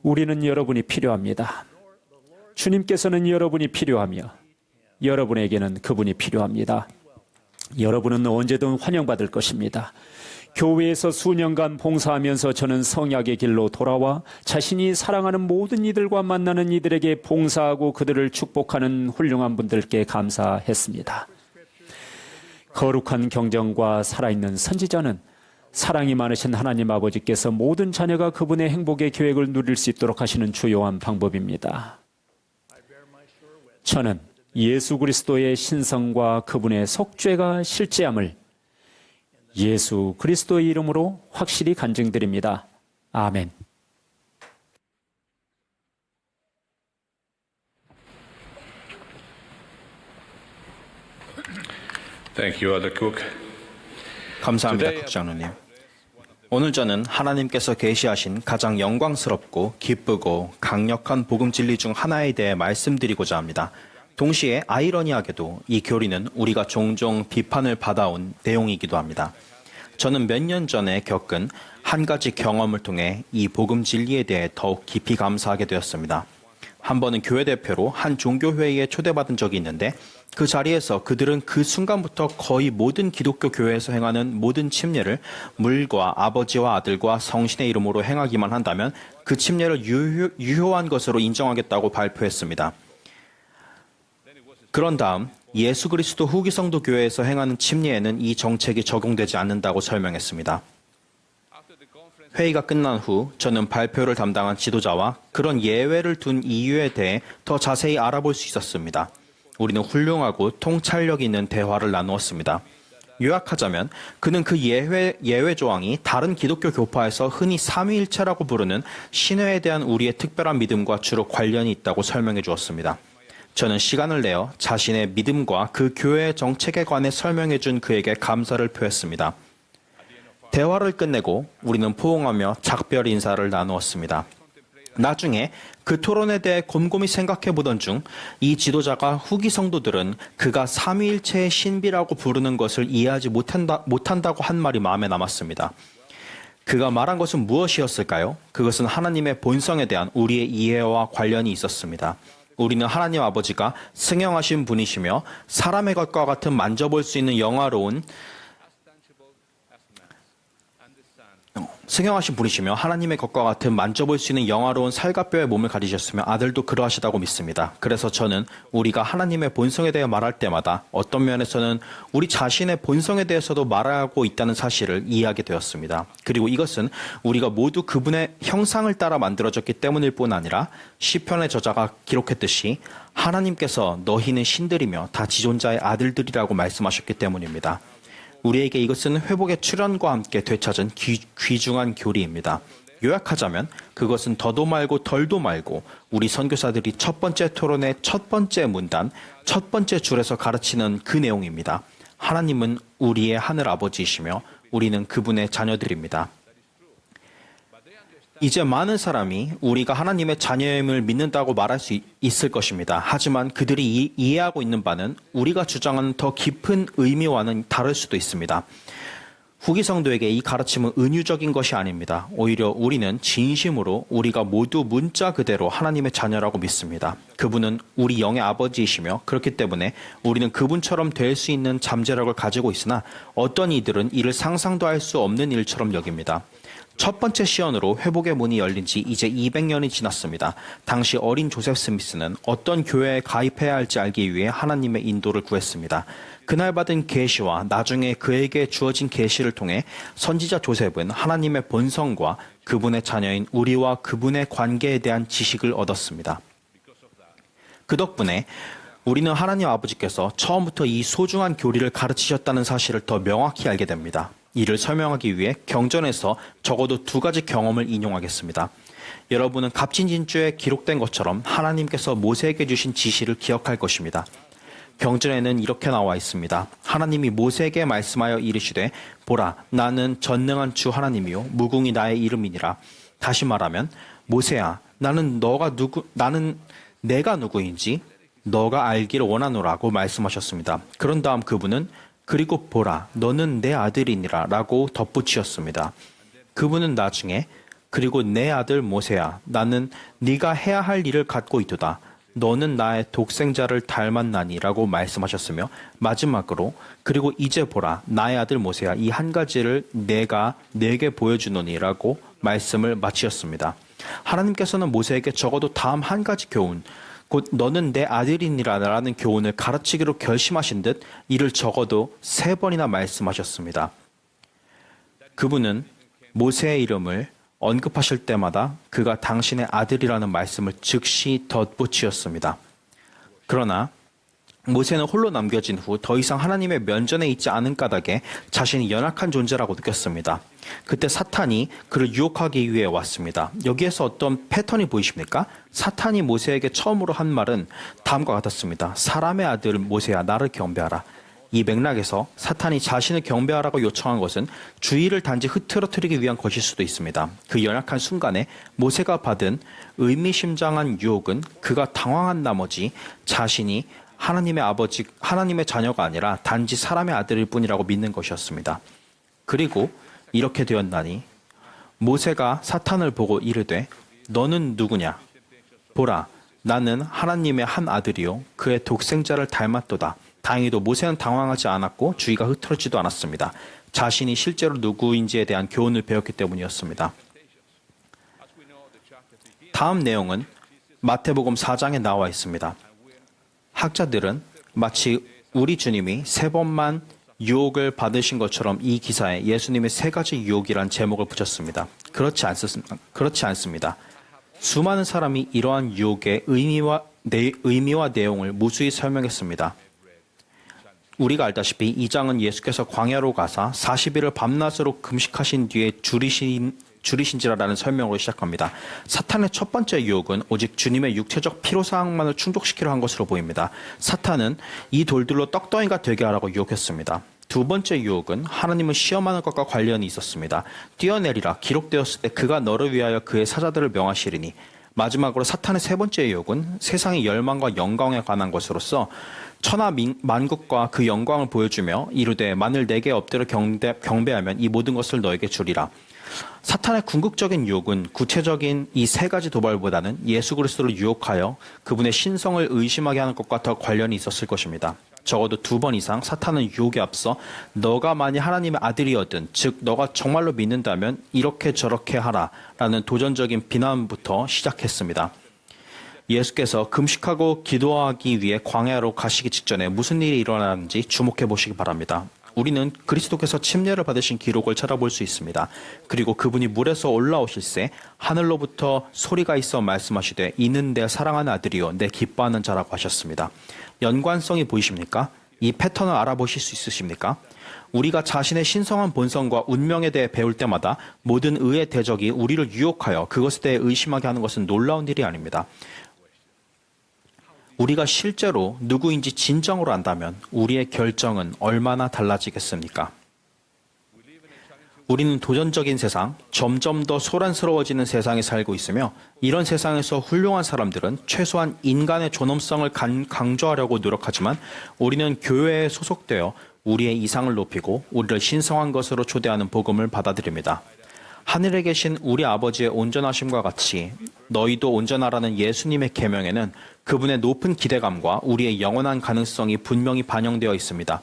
우리는 여러분이 필요합니다. 주님께서는 여러분이 필요하며 여러분에게는 그분이 필요합니다. 여러분은 언제든 환영받을 것입니다. 교회에서 수년간 봉사하면서 저는 성약의 길로 돌아와 자신이 사랑하는 모든 이들과 만나는 이들에게 봉사하고 그들을 축복하는 훌륭한 분들께 감사했습니다. 거룩한 경전과 살아있는 선지자는 사랑이 많으신 하나님 아버지께서 모든 자녀가 그분의 행복의 계획을 누릴 수 있도록 하시는 주요한 방법입니다. 저는 예수 그리스도의 신성과 그분의 속죄가 실제함을 예수 그리스도의 이름으로 확실히 간증드립니다. 아멘. Thank you, Elder Cook. 감사합니다, 국장로님. 오늘 저는 하나님께서 계시하신 가장 영광스럽고 기쁘고 강력한 복음 진리 중 하나에 대해 말씀드리고자 합니다. 동시에 아이러니하게도 이 교리는 우리가 종종 비판을 받아온 내용이기도 합니다. 저는 몇 년 전에 겪은 한 가지 경험을 통해 이 복음 진리에 대해 더욱 깊이 감사하게 되었습니다. 한 번은 교회 대표로 한 종교회의에 초대받은 적이 있는데 그 자리에서 그들은 그 순간부터 거의 모든 기독교 교회에서 행하는 모든 침례를 물과 아버지와 아들과 성신의 이름으로 행하기만 한다면 그 침례를 유효한 것으로 인정하겠다고 발표했습니다. 그런 다음 예수 그리스도 후기 성도 교회에서 행하는 침례에는 이 정책이 적용되지 않는다고 설명했습니다. 회의가 끝난 후 저는 발표를 담당한 지도자와 그런 예외를 둔 이유에 대해 더 자세히 알아볼 수 있었습니다. 우리는 훌륭하고 통찰력 있는 대화를 나누었습니다. 요약하자면 그는 그 예외 조항이 다른 기독교 교파에서 흔히 삼위일체라고 부르는 신회에 대한 우리의 특별한 믿음과 주로 관련이 있다고 설명해 주었습니다. 저는 시간을 내어 자신의 믿음과 그 교회의 정책에 관해 설명해 준 그에게 감사를 표했습니다. 대화를 끝내고 우리는 포옹하며 작별 인사를 나누었습니다. 나중에 그 토론에 대해 곰곰이 생각해 보던 중 이 지도자가 후기 성도들은 그가 삼위일체의 신비라고 부르는 것을 이해하지 못한다고 한 말이 마음에 남았습니다. 그가 말한 것은 무엇이었을까요? 그것은 하나님의 본성에 대한 우리의 이해와 관련이 있었습니다. 우리는 하나님 아버지가 승형하신 분이시며 사람의 것과 같은 만져볼 수 있는 승형하신 분이시며 하나님의 것과 같은 만져볼 수 있는 영화로운 살갑뼈의 몸을 가지셨으며 아들도 그러하시다고 믿습니다. 그래서 저는 우리가 하나님의 본성에 대해 말할 때마다 어떤 면에서는 우리 자신의 본성에 대해서도 말하고 있다는 사실을 이해하게 되었습니다. 그리고 이것은 우리가 모두 그분의 형상을 따라 만들어졌기 때문일 뿐 아니라 시편의 저자가 기록했듯이 하나님께서 너희는 신들이며 다 지존자의 아들들이라고 말씀하셨기 때문입니다. 우리에게 이것은 회복의 출현과 함께 되찾은 귀중한 교리입니다. 요약하자면 그것은 더도 말고 덜도 말고 우리 선교사들이 첫 번째 토론의 첫 번째 문단, 첫 번째 줄에서 가르치는 그 내용입니다. 하나님은 우리의 하늘 아버지이시며 우리는 그분의 자녀들입니다. 이제 많은 사람이 우리가 하나님의 자녀임을 믿는다고 말할 수 있을 것입니다. 하지만 그들이 이해하고 있는 바는 우리가 주장하는 더 깊은 의미와는 다를 수도 있습니다. 후기 성도에게 이 가르침은 은유적인 것이 아닙니다. 오히려 우리는 진심으로 우리가 모두 문자 그대로 하나님의 자녀라고 믿습니다. 그분은 우리 영의 아버지이시며 그렇기 때문에 우리는 그분처럼 될 수 있는 잠재력을 가지고 있으나 어떤 이들은 이를 상상도 할 수 없는 일처럼 여깁니다. 첫 번째 시연으로 회복의 문이 열린 지 이제 200년이 지났습니다. 당시 어린 조셉 스미스는 어떤 교회에 가입해야 할지 알기 위해 하나님의 인도를 구했습니다. 그날 받은 계시와 나중에 그에게 주어진 계시를 통해 선지자 조셉은 하나님의 본성과 그분의 자녀인 우리와 그분의 관계에 대한 지식을 얻었습니다. 그 덕분에 우리는 하나님 아버지께서 처음부터 이 소중한 교리를 가르치셨다는 사실을 더 명확히 알게 됩니다. 이를 설명하기 위해 경전에서 적어도 두 가지 경험을 인용하겠습니다. 여러분은 갑진진주에 기록된 것처럼 하나님께서 모세에게 주신 지시를 기억할 것입니다. 경전에는 이렇게 나와 있습니다. 하나님이 모세에게 말씀하여 이르시되 보라 나는 전능한 주 하나님이요 무궁이 나의 이름이니라. 다시 말하면 모세야 나는 내가 누구인지 너가 알기를 원하노라고 말씀하셨습니다. 그런 다음 그분은 그리고 보라 너는 내 아들이니라 라고 덧붙이었습니다. 그분은 나중에 그리고 내 아들 모세야 나는 네가 해야 할 일을 갖고 있도다. 너는 나의 독생자를 닮았나니 라고 말씀하셨으며 마지막으로 그리고 이제 보라 나의 아들 모세야 이 한 가지를 내가 네게 보여주노니 라고 말씀을 마치셨습니다. 하나님께서는 모세에게 적어도 다음 한 가지 교훈 곧 너는 내 아들이니라 라는 교훈을 가르치기로 결심하신 듯 이를 적어도 3번이나 말씀하셨습니다. 그분은 모세의 이름을 언급하실 때마다 그가 당신의 아들이라는 말씀을 즉시 덧붙이었습니다. 그러나 모세는 홀로 남겨진 후 더 이상 하나님의 면전에 있지 않은 까닭에 자신이 연약한 존재라고 느꼈습니다. 그때 사탄이 그를 유혹하기 위해 왔습니다. 여기에서 어떤 패턴이 보이십니까? 사탄이 모세에게 처음으로 한 말은 다음과 같았습니다. 사람의 아들 모세야 나를 경배하라. 이 맥락에서 사탄이 자신을 경배하라고 요청한 것은 주의를 단지 흐트러뜨리기 위한 것일 수도 있습니다. 그 연약한 순간에 모세가 받은 의미심장한 유혹은 그가 당황한 나머지 자신이 하나님의 자녀가 아니라 단지 사람의 아들일 뿐이라고 믿는 것이었습니다. 그리고 이렇게 되었나니 모세가 사탄을 보고 이르되 너는 누구냐? 보라 나는 하나님의 한 아들이요 그의 독생자를 닮았도다. 다행히도 모세는 당황하지 않았고 주의가 흐트러지도 않았습니다. 자신이 실제로 누구인지에 대한 교훈을 배웠기 때문이었습니다. 다음 내용은 마태복음 4장에 나와 있습니다. 학자들은 마치 우리 주님이 3번만 유혹을 받으신 것처럼 이 기사에 예수님의 3가지 유혹이란 제목을 붙였습니다. 그렇지 않습니다. 수많은 사람이 이러한 유혹의 의미와 내용을 무수히 설명했습니다. 우리가 알다시피 이 장은 예수께서 광야로 가사 40일을 밤낮으로 금식하신 뒤에 줄이신지라라는 설명으로 시작합니다. 사탄의 첫 번째 유혹은 오직 주님의 육체적 필요사항만을 충족시키려 한 것으로 보입니다. 사탄은 이 돌들로 떡덩이가 되게 하라고 유혹했습니다. 두 번째 유혹은 하나님을 시험하는 것과 관련이 있었습니다. 뛰어내리라 기록되었을 때 그가 너를 위하여 그의 사자들을 명하시리니. 마지막으로 사탄의 세 번째 유혹은 세상의 열망과 영광에 관한 것으로서 천하 만국과 그 영광을 보여주며 이르되 만일 내게 엎드려 경배하면 이 모든 것을 너에게 주리라. 사탄의 궁극적인 유혹은 구체적인 이 3가지 도발보다는 예수 그리스도를 유혹하여 그분의 신성을 의심하게 하는 것과 더 관련이 있었을 것입니다. 적어도 2번 이상 사탄은 유혹에 앞서 너가 만일 하나님의 아들이었든 즉 너가 정말로 믿는다면 이렇게 저렇게 하라 라는 도전적인 비난부터 시작했습니다. 예수께서 금식하고 기도하기 위해 광야로 가시기 직전에 무슨 일이 일어나는지 주목해 보시기 바랍니다. 우리는 그리스도께서 침례를 받으신 기록을 찾아볼 수 있습니다. 그리고 그분이 물에서 올라오실새 하늘로부터 소리가 있어 말씀하시되 이는 내 사랑하는 아들이요 내 기뻐하는 자라고 하셨습니다. 연관성이 보이십니까? 이 패턴을 알아보실 수 있으십니까? 우리가 자신의 신성한 본성과 운명에 대해 배울 때마다 모든 의의 대적이 우리를 유혹하여 그것에 대해 의심하게 하는 것은 놀라운 일이 아닙니다. 우리가 실제로 누구인지 진정으로 안다면 우리의 결정은 얼마나 달라지겠습니까? 우리는 도전적인 세상, 점점 더 소란스러워지는 세상에 살고 있으며 이런 세상에서 훌륭한 사람들은 최소한 인간의 존엄성을 강조하려고 노력하지만 우리는 교회에 소속되어 우리의 이상을 높이고 우리를 신성한 것으로 초대하는 복음을 받아들입니다. 하늘에 계신 우리 아버지의 온전하심과 같이 너희도 온전하라는 예수님의 계명에는 그분의 높은 기대감과 우리의 영원한 가능성이 분명히 반영되어 있습니다.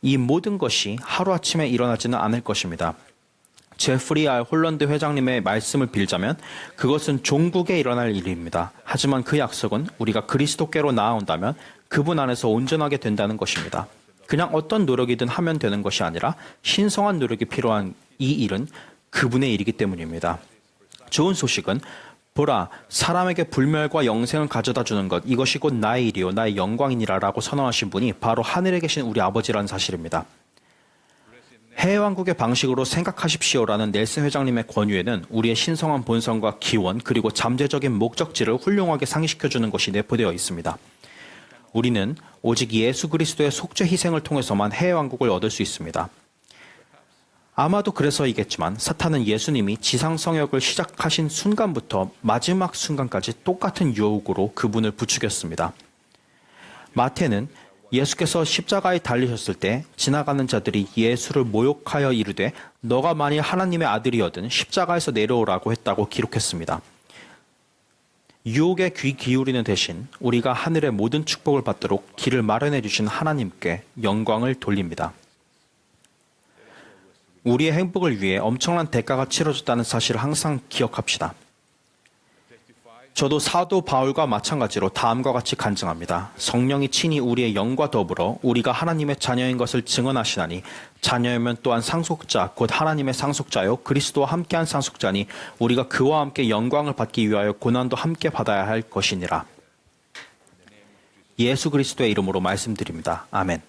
이 모든 것이 하루아침에 일어나지는 않을 것입니다. 제프리 R. 홀런드 회장님의 말씀을 빌자면 그것은 종국에 일어날 일입니다. 하지만 그 약속은 우리가 그리스도께로 나아온다면 그분 안에서 온전하게 된다는 것입니다. 그냥 어떤 노력이든 하면 되는 것이 아니라 신성한 노력이 필요한 이 일은 그분의 일이기 때문입니다. 좋은 소식은 보라 사람에게 불멸과 영생을 가져다 주는 것 이것이 곧 나의 일이요 나의 영광이니라 라고 선언하신 분이 바로 하늘에 계신 우리 아버지라는 사실입니다. 해외왕국의 방식으로 생각하십시오라는 넬슨 회장님의 권유에는 우리의 신성한 본성과 기원 그리고 잠재적인 목적지를 훌륭하게 상기시켜주는 것이 내포되어 있습니다. 우리는 오직 예수 그리스도의 속죄 희생을 통해서만 해외왕국을 얻을 수 있습니다. 아마도 그래서이겠지만 사탄은 예수님이 지상 성역을 시작하신 순간부터 마지막 순간까지 똑같은 유혹으로 그분을 부추겼습니다. 마태는 예수께서 십자가에 달리셨을 때 지나가는 자들이 예수를 모욕하여 이르되 너가 만일 하나님의 아들이거든 십자가에서 내려오라고 했다고 기록했습니다. 유혹에 귀 기울이는 대신 우리가 하늘의 모든 축복을 받도록 길을 마련해 주신 하나님께 영광을 돌립니다. 우리의 행복을 위해 엄청난 대가가 치러졌다는 사실을 항상 기억합시다. 저도 사도 바울과 마찬가지로 다음과 같이 간증합니다. 성령이 친히 우리의 영과 더불어 우리가 하나님의 자녀인 것을 증언하시나니 자녀이면 또한 상속자 곧 하나님의 상속자요 그리스도와 함께한 상속자니 우리가 그와 함께 영광을 받기 위하여 고난도 함께 받아야 할 것이니라. 예수 그리스도의 이름으로 말씀드립니다. 아멘.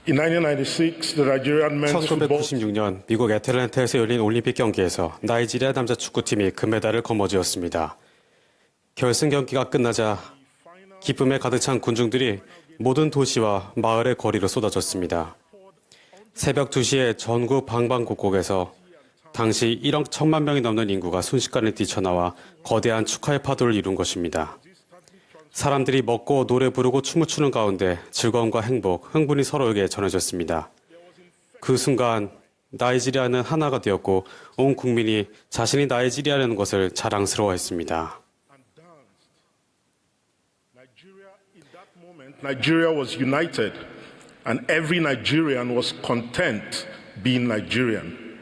In 1996, the Nigerian men's football 1996년 미국 애틀랜타에서 열린 올림픽 경기에서 나이지리아 남자 축구팀이 금메달을 거머쥐었습니다. 결승 경기가 끝나자 기쁨에 가득 찬 군중들이 모든 도시와 마을의 거리로 쏟아졌습니다. 새벽 2시에 전국 방방곡곡에서 당시 1억 1천만 명이 넘는 인구가 순식간에 뛰쳐나와 거대한 축하의 파도를 이룬 것입니다. 사람들이 먹고 노래 부르고 춤을 추는 가운데 즐거움과 행복, 흥분이 서로에게 전해졌습니다. 그 순간 나이지리아는 하나가 되었고 온 국민이 자신이 나이지리아라는 것을 자랑스러워했습니다. In that moment, Nigeria was united, and every Nigerian was content being Nigerian.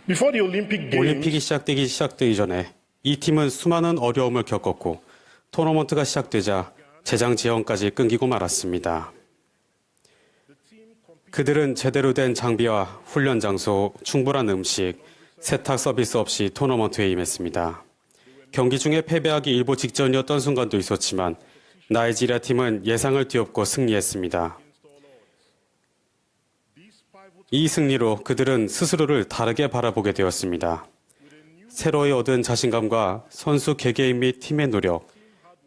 Before the Olympic 올림픽이 Games, 시작되기 전에 이 팀은 수많은 어려움을 겪었고 토너먼트가 시작되자 재정 지원까지 끊기고 말았습니다. 그들은 제대로 된 장비와 훈련 장소, 충분한 음식, 세탁 서비스 없이 토너먼트에 임했습니다. 경기 중에 패배하기 일보 직전이었던 순간도 있었지만 나이지리아 팀은 예상을 뒤엎고 승리했습니다. 이 승리로 그들은 스스로를 다르게 바라보게 되었습니다. 새로이 얻은 자신감과 선수 개개인 및 팀의 노력,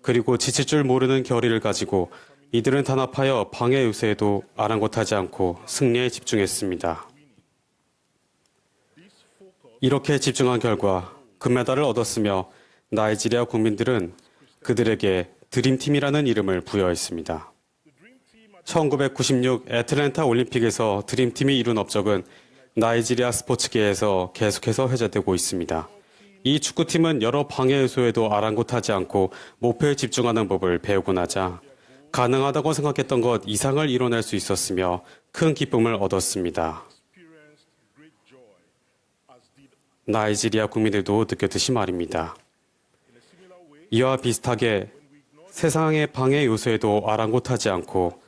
그리고 지칠 줄 모르는 결의를 가지고 이들은 단합하여 방해 요새에도 아랑곳하지 않고 승리에 집중했습니다. 이렇게 집중한 결과 금메달을 얻었으며 나이지리아 국민들은 그들에게 드림팀이라는 이름을 부여했습니다. 1996 애틀랜타 올림픽에서 드림팀이 이룬 업적은 나이지리아 스포츠계에서 계속해서 회자되고 있습니다. 이 축구팀은 여러 방해 요소에도 아랑곳하지 않고 목표에 집중하는 법을 배우고 나자 가능하다고 생각했던 것 이상을 이뤄낼 수 있었으며 큰 기쁨을 얻었습니다. 나이지리아 국민들도 느꼈듯이 말입니다. 이와 비슷하게 세상의 방해 요소에도 아랑곳하지 않고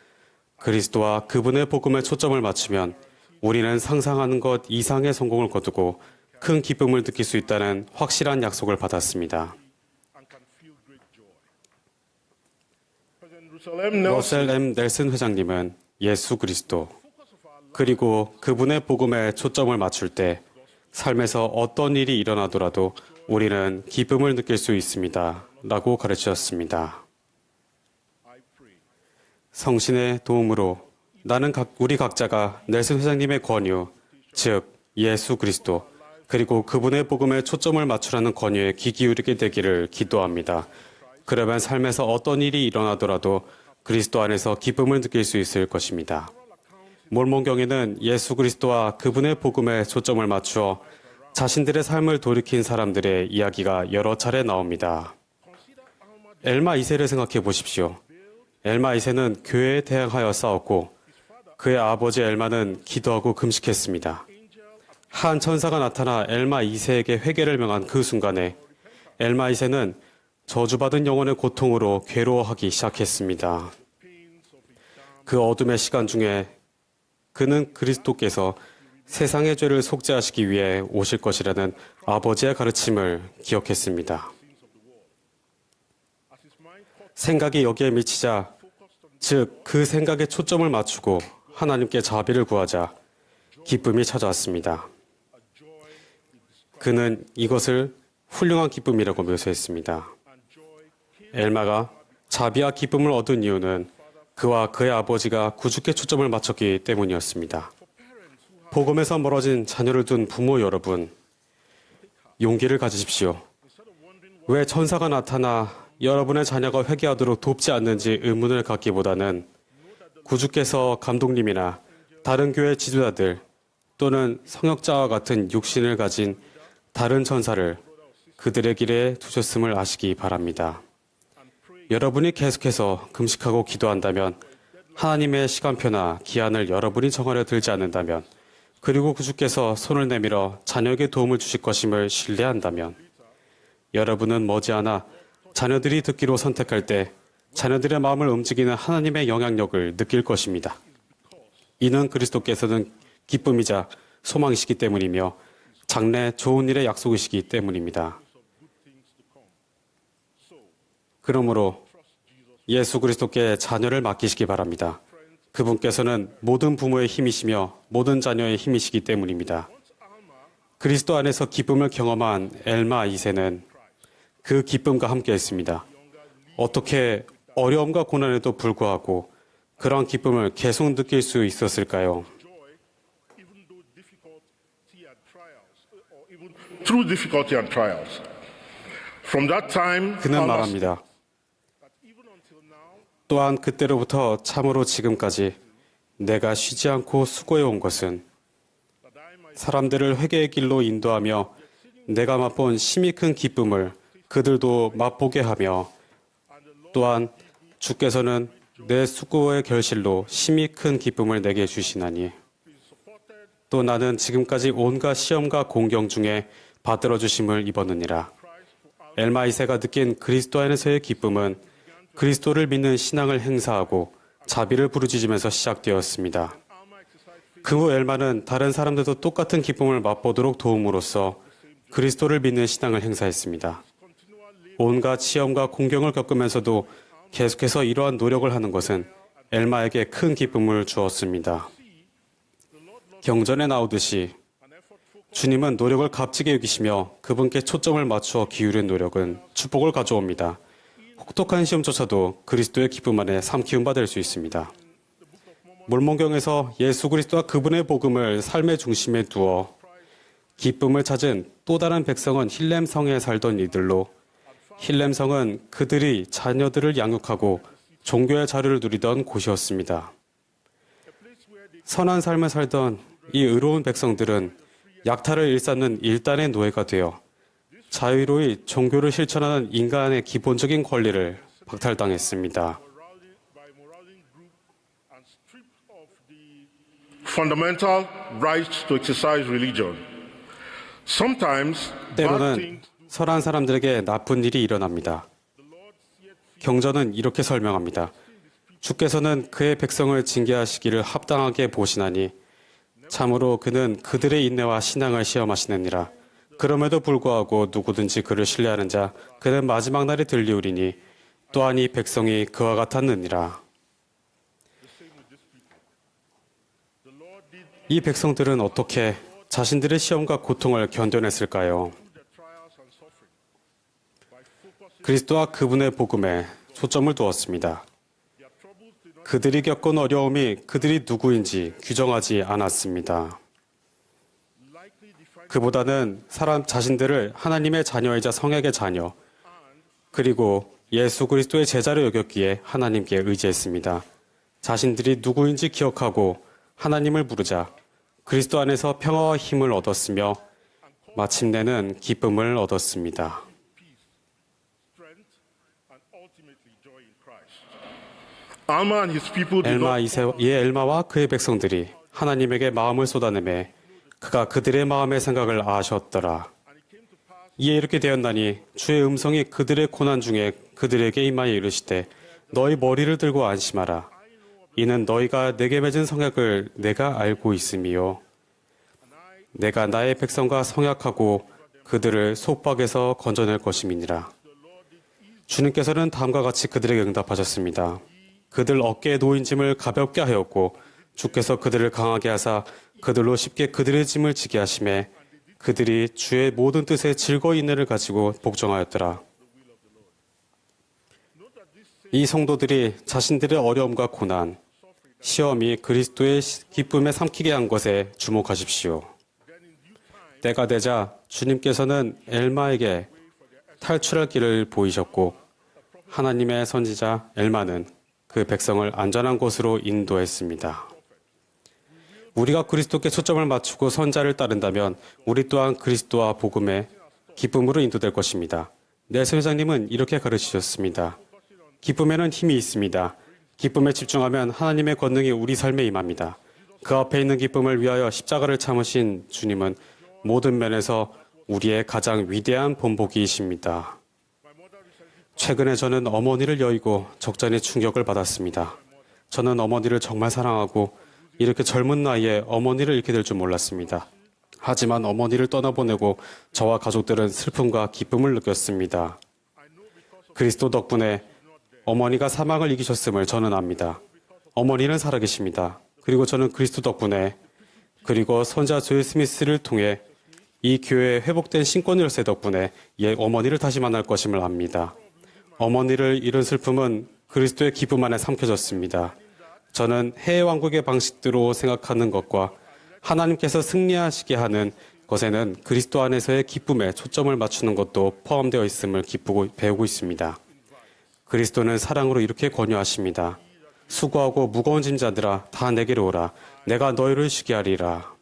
그리스도와 그분의 복음에 초점을 맞추면 우리는 상상하는 것 이상의 성공을 거두고 큰 기쁨을 느낄 수 있다는 확실한 약속을 받았습니다. 러셀 M. 넬슨 회장님은 예수 그리스도 그리고 그분의 복음에 초점을 맞출 때 삶에서 어떤 일이 일어나더라도 우리는 기쁨을 느낄 수 있습니다. 라고 가르치셨습니다. 성신의 도움으로 나는 우리 각자가 넬슨 회장님의 권유, 즉 예수 그리스도 그리고 그분의 복음에 초점을 맞추라는 권유에 귀 기울이게 되기를 기도합니다. 그러면 삶에서 어떤 일이 일어나더라도 그리스도 안에서 기쁨을 느낄 수 있을 것입니다. 몰몬경에는 예수 그리스도와 그분의 복음에 초점을 맞추어 자신들의 삶을 돌이킨 사람들의 이야기가 여러 차례 나옵니다. 엘마 2세를 생각해 보십시오. 엘마 2세는 교회에 대항하여 싸웠고 그의 아버지 엘마는 기도하고 금식했습니다. 한 천사가 나타나 엘마 2세에게 회개를 명한 그 순간에 엘마 2세는 저주받은 영혼의 고통으로 괴로워하기 시작했습니다. 그 어둠의 시간 중에 그는 그리스도께서 세상의 죄를 속죄하시기 위해 오실 것이라는 아버지의 가르침을 기억했습니다. 생각이 여기에 미치자, 즉 그 생각에 초점을 맞추고 하나님께 자비를 구하자 기쁨이 찾아왔습니다. 그는 이것을 훌륭한 기쁨이라고 묘사했습니다. 엘마가 자비와 기쁨을 얻은 이유는 그와 그의 아버지가 구주께 초점을 맞췄기 때문이었습니다. 복음에서 멀어진 자녀를 둔 부모 여러분, 용기를 가지십시오. 왜 천사가 나타나 여러분의 자녀가 회개하도록 돕지 않는지 의문을 갖기보다는 구주께서 감독님이나 다른 교회 지도자들 또는 성역자와 같은 육신을 가진 다른 천사를 그들의 길에 두셨음을 아시기 바랍니다. 여러분이 계속해서 금식하고 기도한다면, 하나님의 시간표나 기한을 여러분이 정하려 들지 않는다면, 그리고 구주께서 손을 내밀어 자녀에게 도움을 주실 것임을 신뢰한다면, 여러분은 머지않아 자녀들이 듣기로 선택할 때 자녀들의 마음을 움직이는 하나님의 영향력을 느낄 것입니다. 이는 그리스도께서는 기쁨이자 소망이시기 때문이며 장래 좋은 일의 약속이시기 때문입니다. 그러므로 예수 그리스도께 자녀를 맡기시기 바랍니다. 그분께서는 모든 부모의 힘이시며 모든 자녀의 힘이시기 때문입니다. 그리스도 안에서 기쁨을 경험한 엘마 2세는 그 기쁨과 함께했습니다. 어떻게 어려움과 고난에도 불구하고 그러한 기쁨을 계속 느낄 수 있었을까요? through difficulty and trials. From that time, 그는 말합니다. 또한 그때로부터 참으로 지금까지 내가 쉬지 않고 수고해 온 것은 사람들을 회개의 길로 인도하며 내가 맛본 심히 큰 기쁨을 그들도 맛보게 하며 또한 주께서는 내 수고의 결실로 심히 큰 기쁨을 내게 주시나니 또 나는 지금까지 온갖 시험과 공경 중에 받들어 주심을 입었느니라. 엘마 2세가 느낀 그리스도 안에서의 기쁨은 그리스도를 믿는 신앙을 행사하고 자비를 부르짖으면서 시작되었습니다. 그 후 엘마는 다른 사람들도 똑같은 기쁨을 맛보도록 도움으로써 그리스도를 믿는 신앙을 행사했습니다. 온갖 시험과 공경을 겪으면서도 계속해서 이러한 노력을 하는 것은 엘마에게 큰 기쁨을 주었습니다. 경전에 나오듯이 주님은 노력을 값지게 여기시며 그분께 초점을 맞추어 기울인 노력은 축복을 가져옵니다. 혹독한 시험조차도 그리스도의 기쁨 안에 삼키운 바 될 수 있습니다. 몰몬경에서 예수 그리스도와 그분의 복음을 삶의 중심에 두어 기쁨을 찾은 또 다른 백성은 힐렘성에 살던 이들로 힐렘성은 그들이 자녀들을 양육하고 종교의 자유를 누리던 곳이었습니다. 선한 삶을 살던 이 의로운 백성들은 약탈을 일삼는 일단의 노예가 되어 자유로이 종교를 실천하는 인간의 기본적인 권리를 박탈당했습니다. Fundamental rights to exercise religion. Sometimes bad 때로는 things 선한 사람들에게 나쁜 일이 일어납니다. 경전은 이렇게 설명합니다. 주께서는 그의 백성을 징계하시기를 합당하게 보시나니 참으로 그는 그들의 인내와 신앙을 시험하시느니라. 그럼에도 불구하고 누구든지 그를 신뢰하는 자 그는 마지막 날에 들리우리니 또한 이 백성이 그와 같았느니라. 이 백성들은 어떻게 자신들의 시험과 고통을 견뎌냈을까요? 그리스도와 그분의 복음에 초점을 두었습니다. 그들이 겪은 어려움이 그들이 누구인지 규정하지 않았습니다. 그보다는 사람 자신들을 하나님의 자녀이자 성약의 자녀, 그리고 예수 그리스도의 제자로 여겼기에 하나님께 의지했습니다. 자신들이 누구인지 기억하고 하나님을 부르자 그리스도 안에서 평화와 힘을 얻었으며 마침내는 기쁨을 얻었습니다. 엘마 2세의 엘마와 그의 백성들이 하나님에게 마음을 쏟아내매 그가 그들의 마음의 생각을 아셨더라. 이에 이렇게 되었나니 주의 음성이 그들의 고난 중에 그들에게 임하여 이르시되 너희 머리를 들고 안심하라. 이는 너희가 내게 맺은 성약을 내가 알고 있음이요. 내가 나의 백성과 성약하고 그들을 속박에서 건져낼 것임이니라. 주님께서는 다음과 같이 그들에게 응답하셨습니다. 그들 어깨에 놓인 짐을 가볍게 하였고 주께서 그들을 강하게 하사 그들로 쉽게 그들의 짐을 지게 하심에 그들이 주의 모든 뜻에 즐거이 인내를 가지고 복종하였더라. 이 성도들이 자신들의 어려움과 고난, 시험이 그리스도의 기쁨에 삼키게 한 것에 주목하십시오. 때가 되자 주님께서는 엘마에게 탈출할 길을 보이셨고 하나님의 선지자 엘마는 그 백성을 안전한 곳으로 인도했습니다. 우리가 그리스도께 초점을 맞추고 선자를 따른다면 우리 또한 그리스도와 복음의 기쁨으로 인도될 것입니다. 넬슨 회장님은 이렇게 가르치셨습니다. 기쁨에는 힘이 있습니다. 기쁨에 집중하면 하나님의 권능이 우리 삶에 임합니다. 그 앞에 있는 기쁨을 위하여 십자가를 참으신 주님은 모든 면에서 우리의 가장 위대한 본보기이십니다. 최근에 저는 어머니를 여의고 적잖이 충격을 받았습니다. 저는 어머니를 정말 사랑하고 이렇게 젊은 나이에 어머니를 잃게 될 줄 몰랐습니다. 하지만 어머니를 떠나보내고 저와 가족들은 슬픔과 기쁨을 느꼈습니다. 그리스도 덕분에 어머니가 사망을 이기셨음을 저는 압니다. 어머니는 살아계십니다. 그리고 저는 그리스도 덕분에 그리고 선자 조엘 스미스를 통해 이 교회의 회복된 신권 열쇠 덕분에 어머니를 다시 만날 것임을 압니다. 어머니를 잃은 슬픔은 그리스도의 기쁨 안에 삼켜졌습니다. 저는 해외 왕국의 방식대로 생각하는 것과 하나님께서 승리하시게 하는 것에는 그리스도 안에서의 기쁨에 초점을 맞추는 것도 포함되어 있음을 기쁘고 배우고 있습니다. 그리스도는 사랑으로 이렇게 권유하십니다. 수고하고 무거운 짐자들아 다 내게로 오라. 내가 너희를 쉬게 하리라.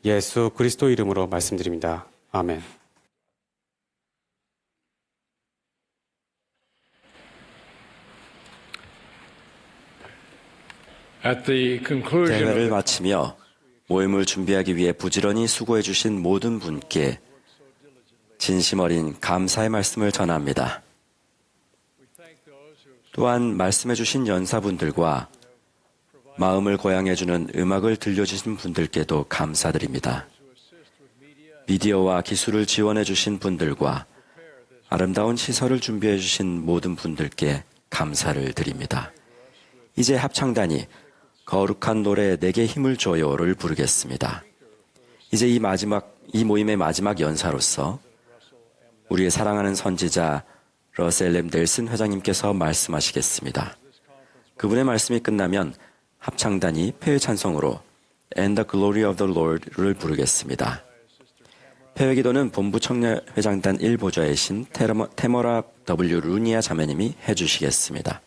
예수 그리스도 이름으로 말씀드립니다. 아멘. At the conclusion 대회를 of 마치며 모임을 준비하기 위해 부지런히 수고해 주신 모든 분께 진심 어린 감사의 말씀을 전합니다. 또한 말씀해 주신 연사분들과 마음을 고양해 주는 음악을 들려주신 분들께도 감사드립니다. 미디어와 기술을 지원해 주신 분들과 아름다운 시설을 준비해 주신 모든 분들께 감사를 드립니다. 이제 합창단이 거룩한 노래 내게 힘을 줘요를 부르겠습니다. 이제 이 모임의 마지막 연사로서 우리의 사랑하는 선지자 러셀 M. 넬슨 회장님께서 말씀하시겠습니다. 그분의 말씀이 끝나면 합창단이 폐회 찬송으로 And the Glory of the Lord를 부르겠습니다. 폐회 기도는 본부 청년회장단 1보좌이신 테머라 W. 루니아 자매님이 해주시겠습니다.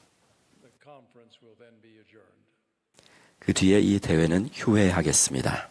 그 뒤에 이 대회는 휴회하겠습니다.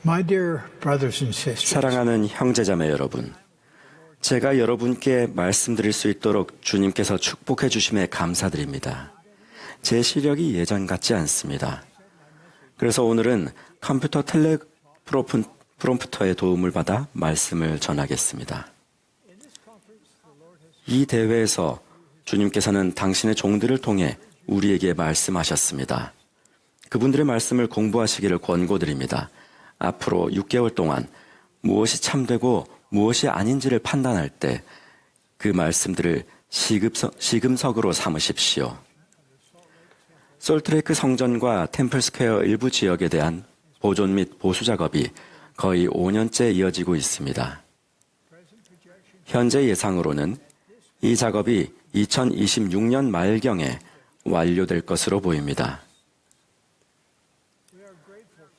My dear brothers and sisters, 사랑하는 형제자매 여러분, 제가 여러분께 말씀드릴 수 있도록 주님께서 축복해 주심에 감사드립니다. 제 시력이 예전 같지 않습니다. 그래서 오늘은 컴퓨터 프롬프터의 도움을 받아 말씀을 전하겠습니다. 이 대회에서 주님께서는 당신의 종들을 통해 우리에게 말씀하셨습니다. 그분들의 말씀을 공부하시기를 권고드립니다. 앞으로 6개월 동안 무엇이 참되고 무엇이 아닌지를 판단할 때 그 말씀들을 시금석으로 삼으십시오. 솔트레이크 성전과 템플스퀘어 일부 지역에 대한 보존 및 보수 작업이 거의 5년째 이어지고 있습니다. 현재 예상으로는 이 작업이 2026년 말경에 완료될 것으로 보입니다.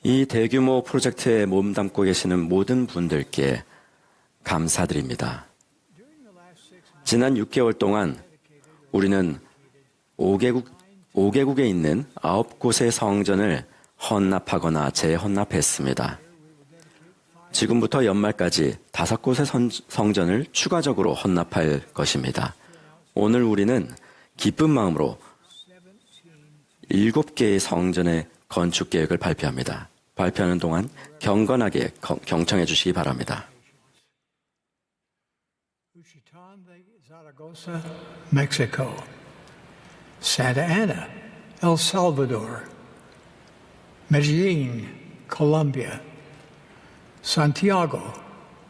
이 대규모 프로젝트에 몸담고 계시는 모든 분들께 감사드립니다. 지난 6개월 동안 우리는 5개국에 있는 9곳의 성전을 헌납하거나 재헌납했습니다. 지금부터 연말까지 5곳의 성전을 추가적으로 헌납할 것입니다. 오늘 우리는 기쁜 마음으로 7개의 성전의 건축 계획을 발표합니다. 발표하는 동안 경건하게 경청해 주시기 바랍니다. Juchitán de Zaragoza, Mexico. Santa Ana, El Salvador. Medellín, Colombia. Santiago,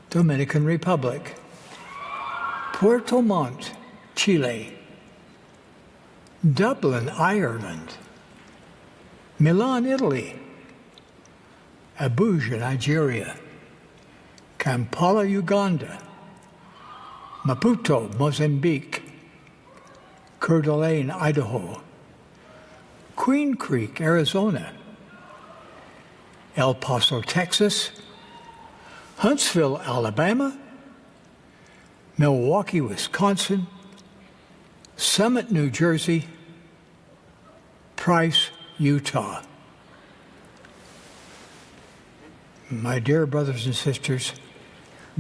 Dominican Republic. Puerto Montt, Chile. Dublin, Ireland. Milan, Italy. Abuja, Nigeria. Kampala, Uganda. Maputo, Mozambique. Coeur d'Alene, Idaho. Queen Creek, Arizona. El Paso, Texas. Huntsville, Alabama. Milwaukee, Wisconsin. Summit, New Jersey. Price, Utah. My dear brothers and sisters,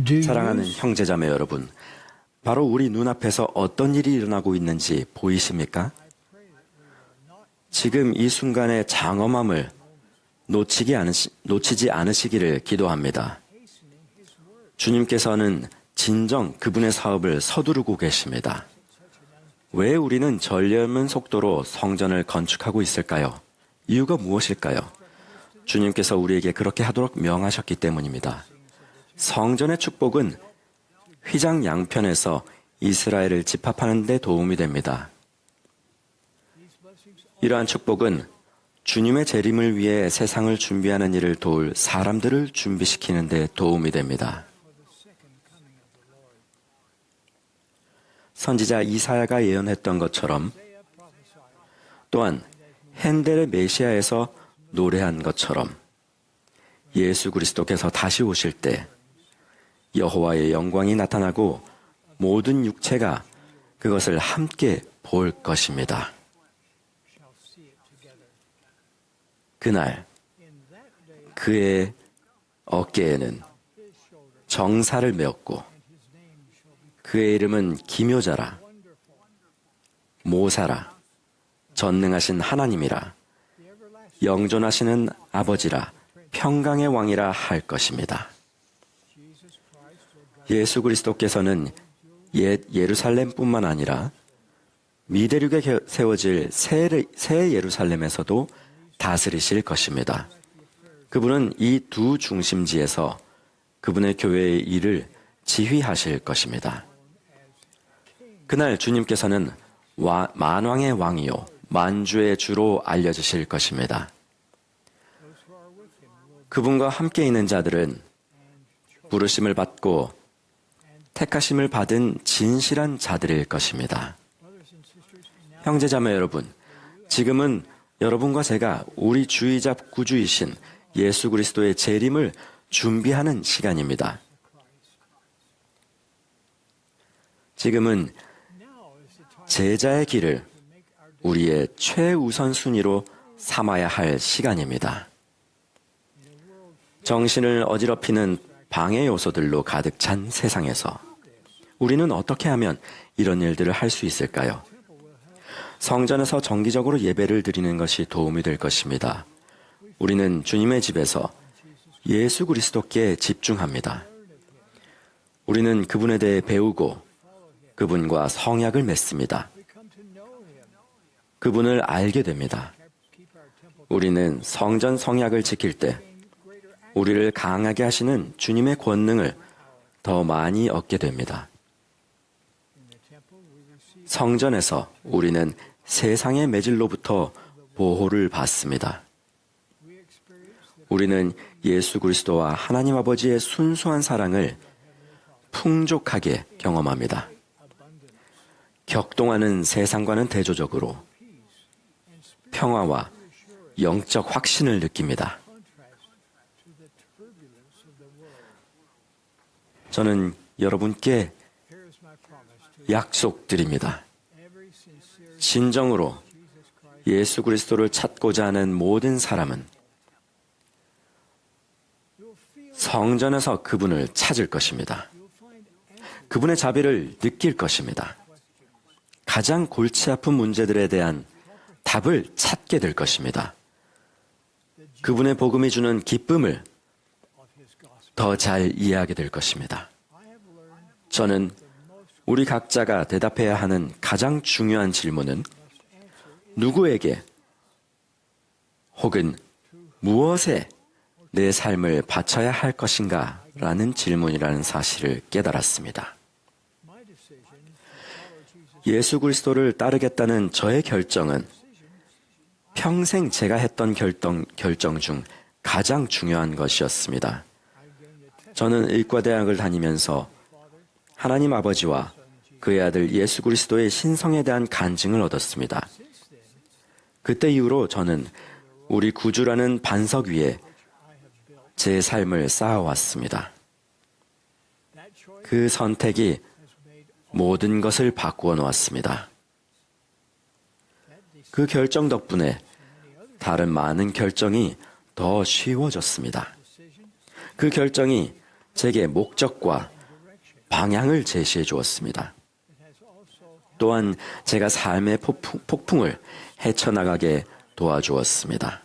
do 사랑하는 you 형제자매 여러분, 바로 우리 눈앞에서 어떤 일이 일어나고 있는지 보이십니까? 지금 이 순간의 장엄함을 놓치지 않으시기를 기도합니다. 주님께서는 진정 그분의 사업을 서두르고 계십니다. 왜 우리는 전염은 속도로 성전을 건축하고 있을까요? 이유가 무엇일까요? 주님께서 우리에게 그렇게 하도록 명하셨기 때문입니다. 성전의 축복은 휘장 양편에서 이스라엘을 집합하는 데 도움이 됩니다. 이러한 축복은 주님의 재림을 위해 세상을 준비하는 일을 도울 사람들을 준비시키는 데 도움이 됩니다. 선지자 이사야가 예언했던 것처럼 또한 핸델의 메시아에서 노래한 것처럼 예수 그리스도께서 다시 오실 때 여호와의 영광이 나타나고 모든 육체가 그것을 함께 볼 것입니다. 그날 그의 어깨에는 정사를 메었고 그의 이름은 기묘자라, 모사라, 전능하신 하나님이라, 영존하시는 아버지라, 평강의 왕이라 할 것입니다. 예수 그리스도께서는 옛 예루살렘뿐만 아니라 미대륙에 세워질 새 예루살렘에서도 다스리실 것입니다. 그분은 이 두 중심지에서 그분의 교회의 일을 지휘하실 것입니다. 그날 주님께서는 만왕의 왕이요 만주의 주로 알려지실 것입니다. 그분과 함께 있는 자들은 부르심을 받고 택하심을 받은 진실한 자들일 것입니다. 형제자매 여러분, 지금은 여러분과 제가 우리 주이자 구주이신 예수 그리스도의 재림을 준비하는 시간입니다. 지금은 제자의 길을 우리의 최우선 순위로 삼아야 할 시간입니다. 정신을 어지럽히는 방해 요소들로 가득 찬 세상에서 우리는 어떻게 하면 이런 일들을 할 수 있을까요? 성전에서 정기적으로 예배를 드리는 것이 도움이 될 것입니다. 우리는 주님의 집에서 예수 그리스도께 집중합니다. 우리는 그분에 대해 배우고 그분과 성약을 맺습니다. 그분을 알게 됩니다. 우리는 성전 성약을 지킬 때 우리를 강하게 하시는 주님의 권능을 더 많이 얻게 됩니다. 성전에서 우리는 세상의 매질로부터 보호를 받습니다. 우리는 예수 그리스도와 하나님 아버지의 순수한 사랑을 풍족하게 경험합니다. 격동하는 세상과는 대조적으로 평화와 영적 확신을 느낍니다. 저는 여러분께 약속드립니다. 진정으로 예수 그리스도를 찾고자 하는 모든 사람은 성전에서 그분을 찾을 것입니다. 그분의 자비를 느낄 것입니다. 가장 골치 아픈 문제들에 대한 답을 찾게 될 것입니다. 그분의 복음이 주는 기쁨을 더 잘 이해하게 될 것입니다. 저는 우리 각자가 대답해야 하는 가장 중요한 질문은 누구에게 혹은 무엇에 내 삶을 바쳐야 할 것인가 라는 질문이라는 사실을 깨달았습니다. 예수 그리스도를 따르겠다는 저의 결정은 평생 제가 했던 결정 중 가장 중요한 것이었습니다. 저는 의과대학을 다니면서 하나님 아버지와 그의 아들 예수 그리스도의 신성에 대한 간증을 얻었습니다. 그때 이후로 저는 우리 구주라는 반석 위에 제 삶을 쌓아왔습니다. 그 선택이 모든 것을 바꾸어 놓았습니다. 그 결정 덕분에 다른 많은 결정이 더 쉬워졌습니다. 그 결정이 제게 목적과 방향을 제시해 주었습니다. 또한 제가 삶의 폭풍을 헤쳐나가게 도와주었습니다.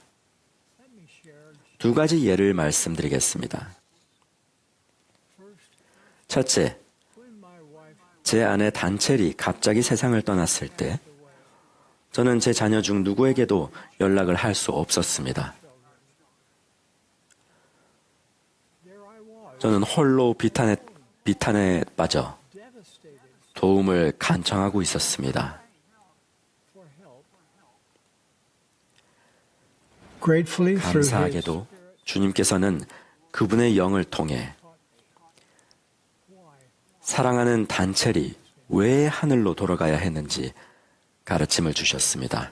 두 가지 예를 말씀드리겠습니다. 첫째, 제 아내 단첼이 갑자기 세상을 떠났을 때 저는 제 자녀 중 누구에게도 연락을 할 수 없었습니다. 저는 홀로 비탄에 빠져 도움을 간청하고 있었습니다. 감사하게도 주님께서는 그분의 영을 통해 사랑하는 단첼이 왜 하늘로 돌아가야 했는지 가르침을 주셨습니다.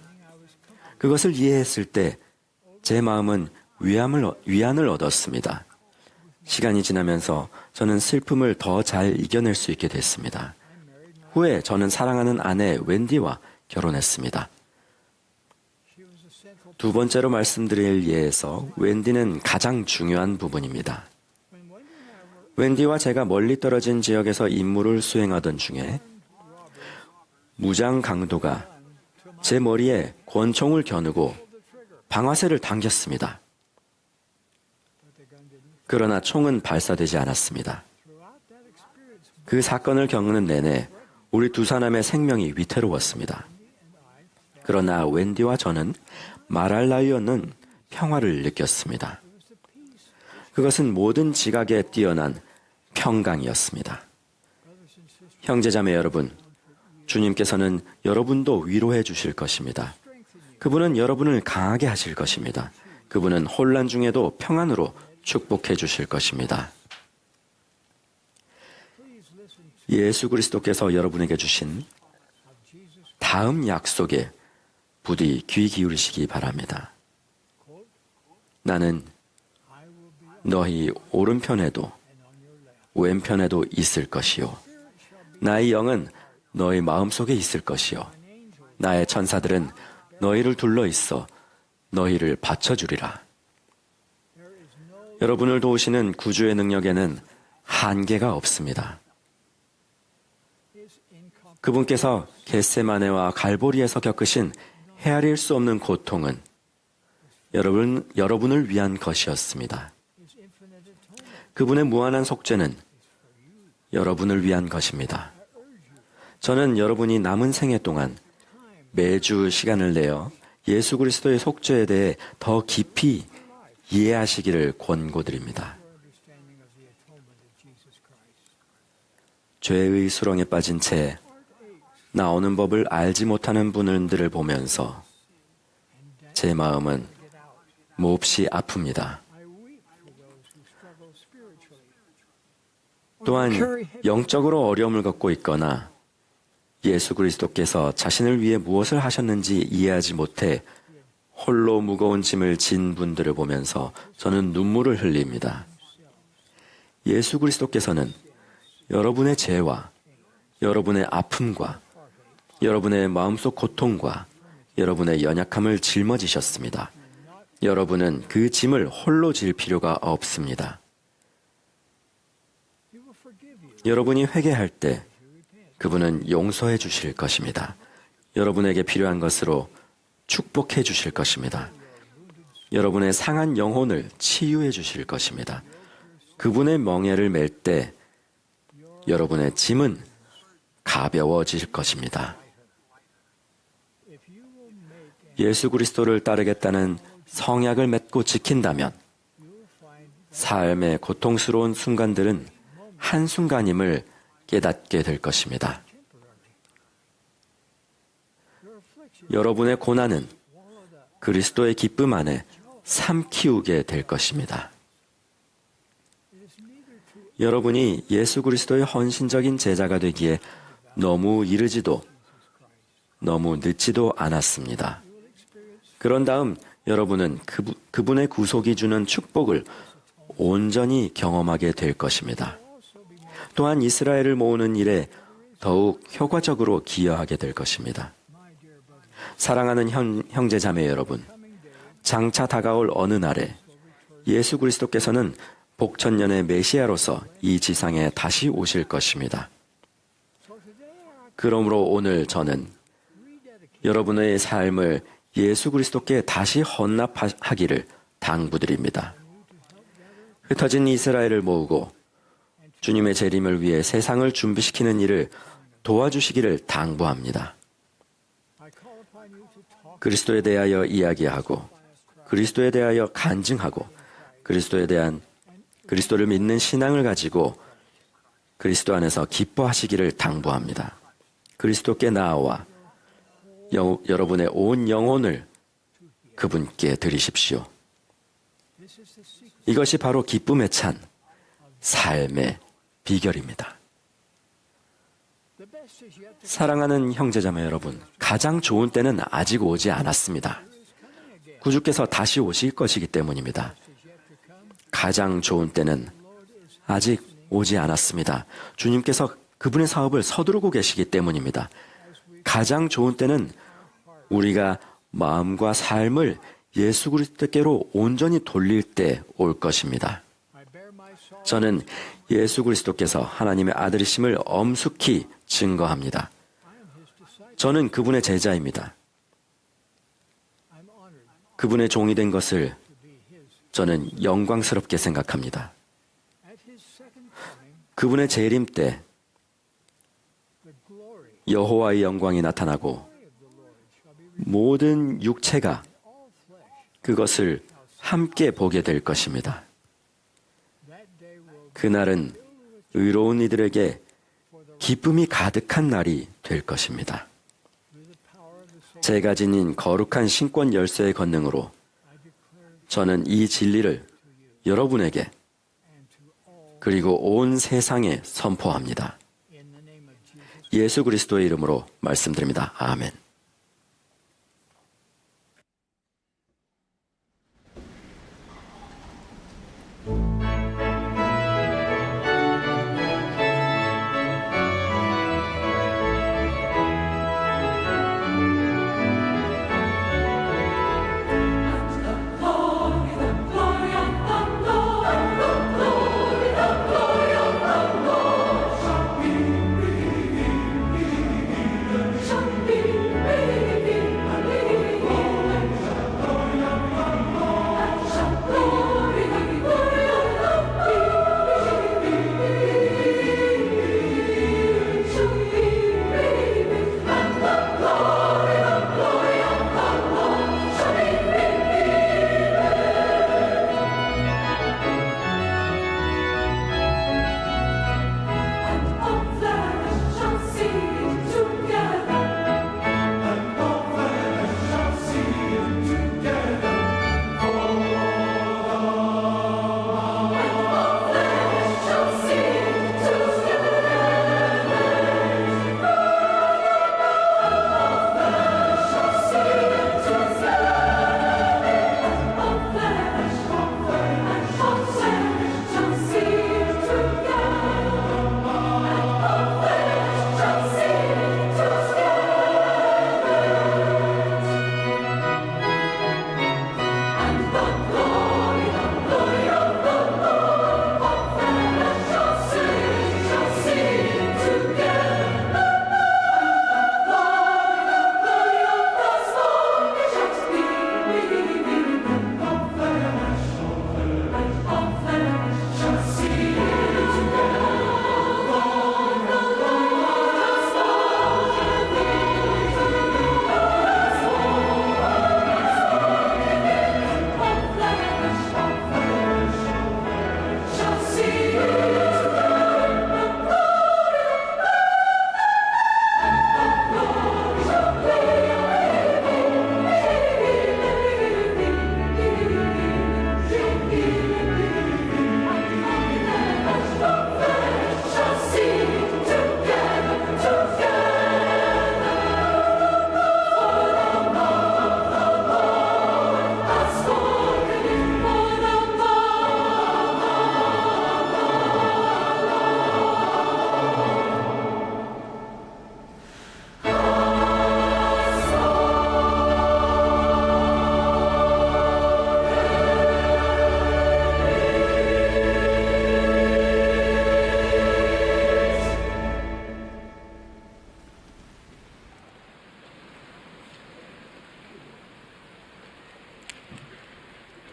그것을 이해했을 때 제 마음은 위안을 얻었습니다. 시간이 지나면서 저는 슬픔을 더 잘 이겨낼 수 있게 됐습니다. 후에 저는 사랑하는 아내 웬디와 결혼했습니다. 두 번째로 말씀드릴 예에서 웬디는 가장 중요한 부분입니다. 웬디와 제가 멀리 떨어진 지역에서 임무를 수행하던 중에 무장 강도가 제 머리에 권총을 겨누고 방아쇠를 당겼습니다. 그러나 총은 발사되지 않았습니다. 그 사건을 겪는 내내 우리 두 사람의 생명이 위태로웠습니다. 그러나 웬디와 저는 말할 나위 없는 평화를 느꼈습니다. 그것은 모든 지각에 뛰어난 평강이었습니다. 형제자매 여러분, 주님께서는 여러분도 위로해 주실 것입니다. 그분은 여러분을 강하게 하실 것입니다. 그분은 혼란 중에도 평안으로 축복해 주실 것입니다. 예수 그리스도께서 여러분에게 주신 다음 약속에 부디 귀 기울이시기 바랍니다. 나는 너희 오른편에도 왼편에도 있을 것이요. 나의 영은 너희 마음속에 있을 것이요. 나의 천사들은 너희를 둘러 있어 너희를 받쳐주리라. 여러분을 도우시는 구주의 능력에는 한계가 없습니다. 그분께서 겟세마네와 갈보리에서 겪으신 헤아릴 수 없는 고통은 여러분을 위한 것이었습니다. 그분의 무한한 속죄는 여러분을 위한 것입니다. 저는 여러분이 남은 생애 동안 매주 시간을 내어 예수 그리스도의 속죄에 대해 더 깊이 이해하시기를 권고드립니다. 죄의 수렁에 빠진 채 나오는 법을 알지 못하는 분들을 보면서 제 마음은 몹시 아픕니다. 또한 영적으로 어려움을 겪고 있거나 예수 그리스도께서 자신을 위해 무엇을 하셨는지 이해하지 못해 홀로 무거운 짐을 진 분들을 보면서 저는 눈물을 흘립니다. 예수 그리스도께서는 여러분의 죄와 여러분의 아픔과 여러분의 마음속 고통과 여러분의 연약함을 짊어지셨습니다. 여러분은 그 짐을 홀로 질 필요가 없습니다. 여러분이 회개할 때 그분은 용서해 주실 것입니다. 여러분에게 필요한 것으로 축복해 주실 것입니다. 여러분의 상한 영혼을 치유해 주실 것입니다. 그분의 멍에를 맬 때 여러분의 짐은 가벼워질 것입니다. 예수 그리스도를 따르겠다는 성약을 맺고 지킨다면 삶의 고통스러운 순간들은 한순간임을 깨닫게 될 것입니다. 여러분의 고난은 그리스도의 기쁨 안에 삼키우게 될 것입니다. 여러분이 예수 그리스도의 헌신적인 제자가 되기에 너무 이르지도 너무 늦지도 않았습니다. 그런 다음 여러분은 그분의 구속이 주는 축복을 온전히 경험하게 될 것입니다. 또한 이스라엘을 모으는 일에 더욱 효과적으로 기여하게 될 것입니다. 사랑하는 형제 자매 여러분, 장차 다가올 어느 날에 예수 그리스도께서는 복천년의 메시아로서 이 지상에 다시 오실 것입니다. 그러므로 오늘 저는 여러분의 삶을 예수 그리스도께 다시 헌납하기를 당부드립니다. 흩어진 이스라엘을 모으고 주님의 재림을 위해 세상을 준비시키는 일을 도와주시기를 당부합니다. 그리스도에 대하여 이야기하고 그리스도에 대하여 간증하고 그리스도를 믿는 신앙을 가지고 그리스도 안에서 기뻐하시기를 당부합니다. 그리스도께 나아와 여러분의 온 영혼을 그분께 드리십시오. 이것이 바로 기쁨에 찬 삶의 비결입니다. 사랑하는 형제자매 여러분, 가장 좋은 때는 아직 오지 않았습니다. 구주께서 다시 오실 것이기 때문입니다. 가장 좋은 때는 아직 오지 않았습니다. 주님께서 그분의 사업을 서두르고 계시기 때문입니다. 가장 좋은 때는 우리가 마음과 삶을 예수 그리스도께로 온전히 돌릴 때 올 것입니다. 저는 예수 그리스도께서 하나님의 아들이심을 엄숙히 증거합니다. 저는 그분의 제자입니다. 그분의 종이 된 것을 저는 영광스럽게 생각합니다. 그분의 재림 때 여호와의 영광이 나타나고 모든 육체가 그것을 함께 보게 될 것입니다. 그날은 의로운 이들에게 기쁨이 가득한 날이 될 것입니다. 제가 지닌 거룩한 신권 열쇠의 권능으로 저는 이 진리를 여러분에게 그리고 온 세상에 선포합니다. 예수 그리스도의 이름으로 말씀드립니다. 아멘.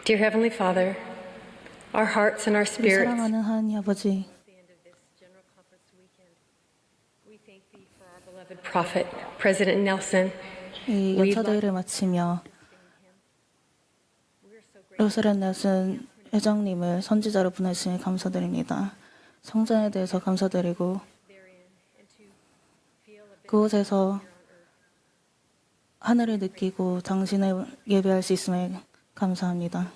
Dear Heavenly Father, our hearts and our 우리 spirits 사랑하는 하나님 아버지, we thank thee for our beloved prophet, President Nelson. 이 연차대회를 마치며 로스렌 넬슨 회장님을 선지자로 보내주시니 감사드립니다. 성전에 대해서 감사드리고 그곳에서 하늘을 느끼고 당신을 예배할 수 있음에 감사합니다.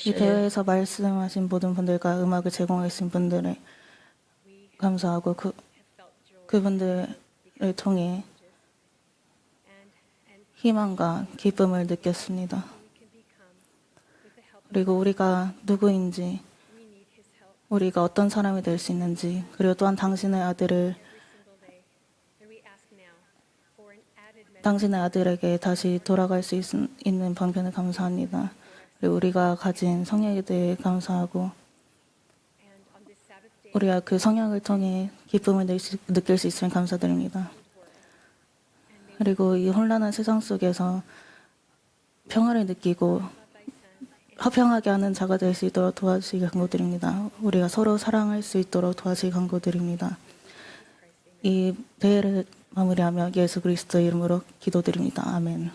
이 대회에서 말씀하신 모든 분들과 음악을 제공하신 분들에 감사하고 그분들을 통해 희망과 기쁨을 느꼈습니다. 그리고 우리가 누구인지, 우리가 어떤 사람이 될 수 있는지, 그리고 또한 당신의 아들에게 다시 돌아갈 수 있는 방편을 감사합니다. 그리고 우리가 가진 성향에 대해 감사하고 우리가 그 성향을 통해 기쁨을 느낄 수 있으면 감사드립니다. 그리고 이 혼란한 세상 속에서 평화를 느끼고 화평하게 하는 자가 될 수 있도록 도와주시기 간구드립니다. 우리가 서로 사랑할 수 있도록 도와주시기 간구드립니다. 이 대회를 마무리하며 예수 그리스도의 이름으로 기도드립니다. 아멘.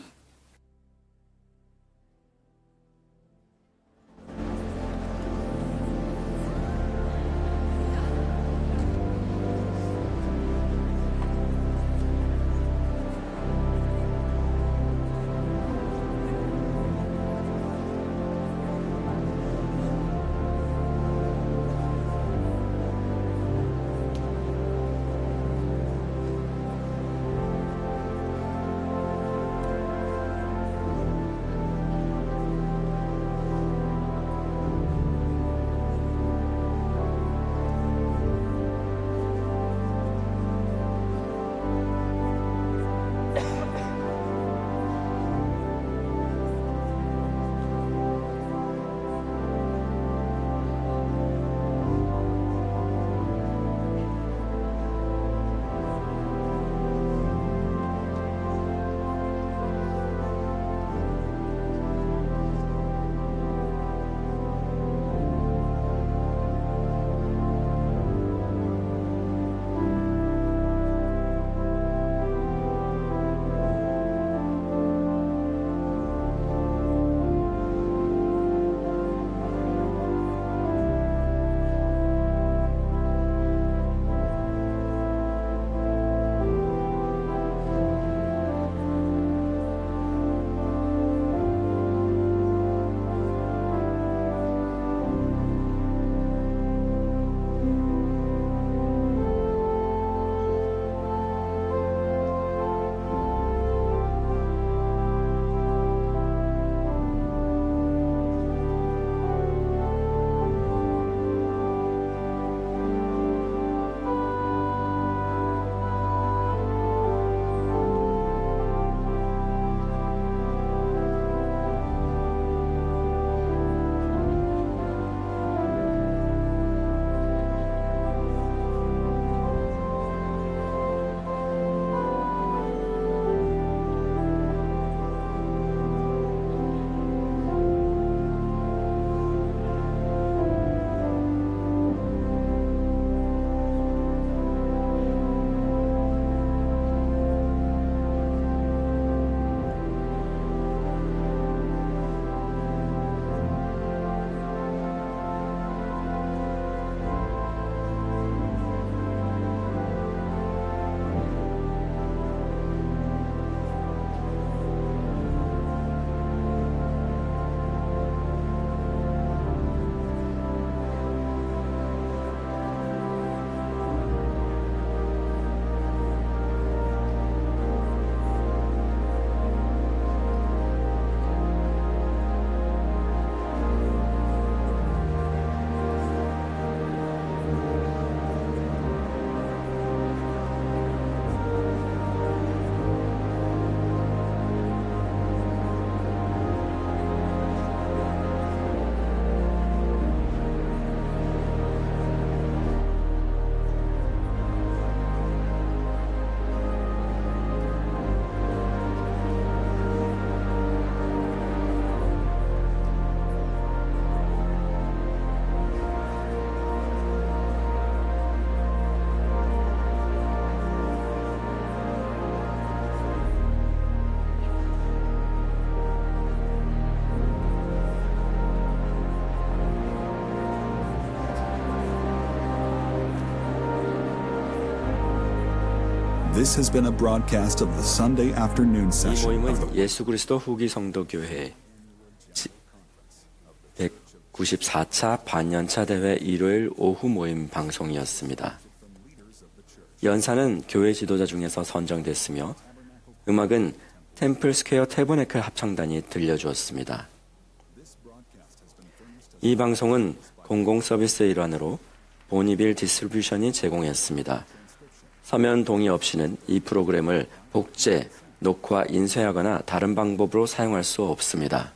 This has been a broadcast of the Sunday afternoon 이 session of the 모임은 예수 그리스도 후기 성도교회 194차 반년차 대회 일요일 오후 모임 방송이었습니다. 연사는 교회 지도자 중에서 선정됐으며 음악은 템플 스퀘어 태버네클 합창단이 들려주었습니다. 이 방송은 공공 서비스의 일환으로 보니빌 디스트리뷰션이 제공했습니다. 서면 동의 없이는 이 프로그램을 복제, 녹화, 인쇄하거나 다른 방법으로 사용할 수 없습니다.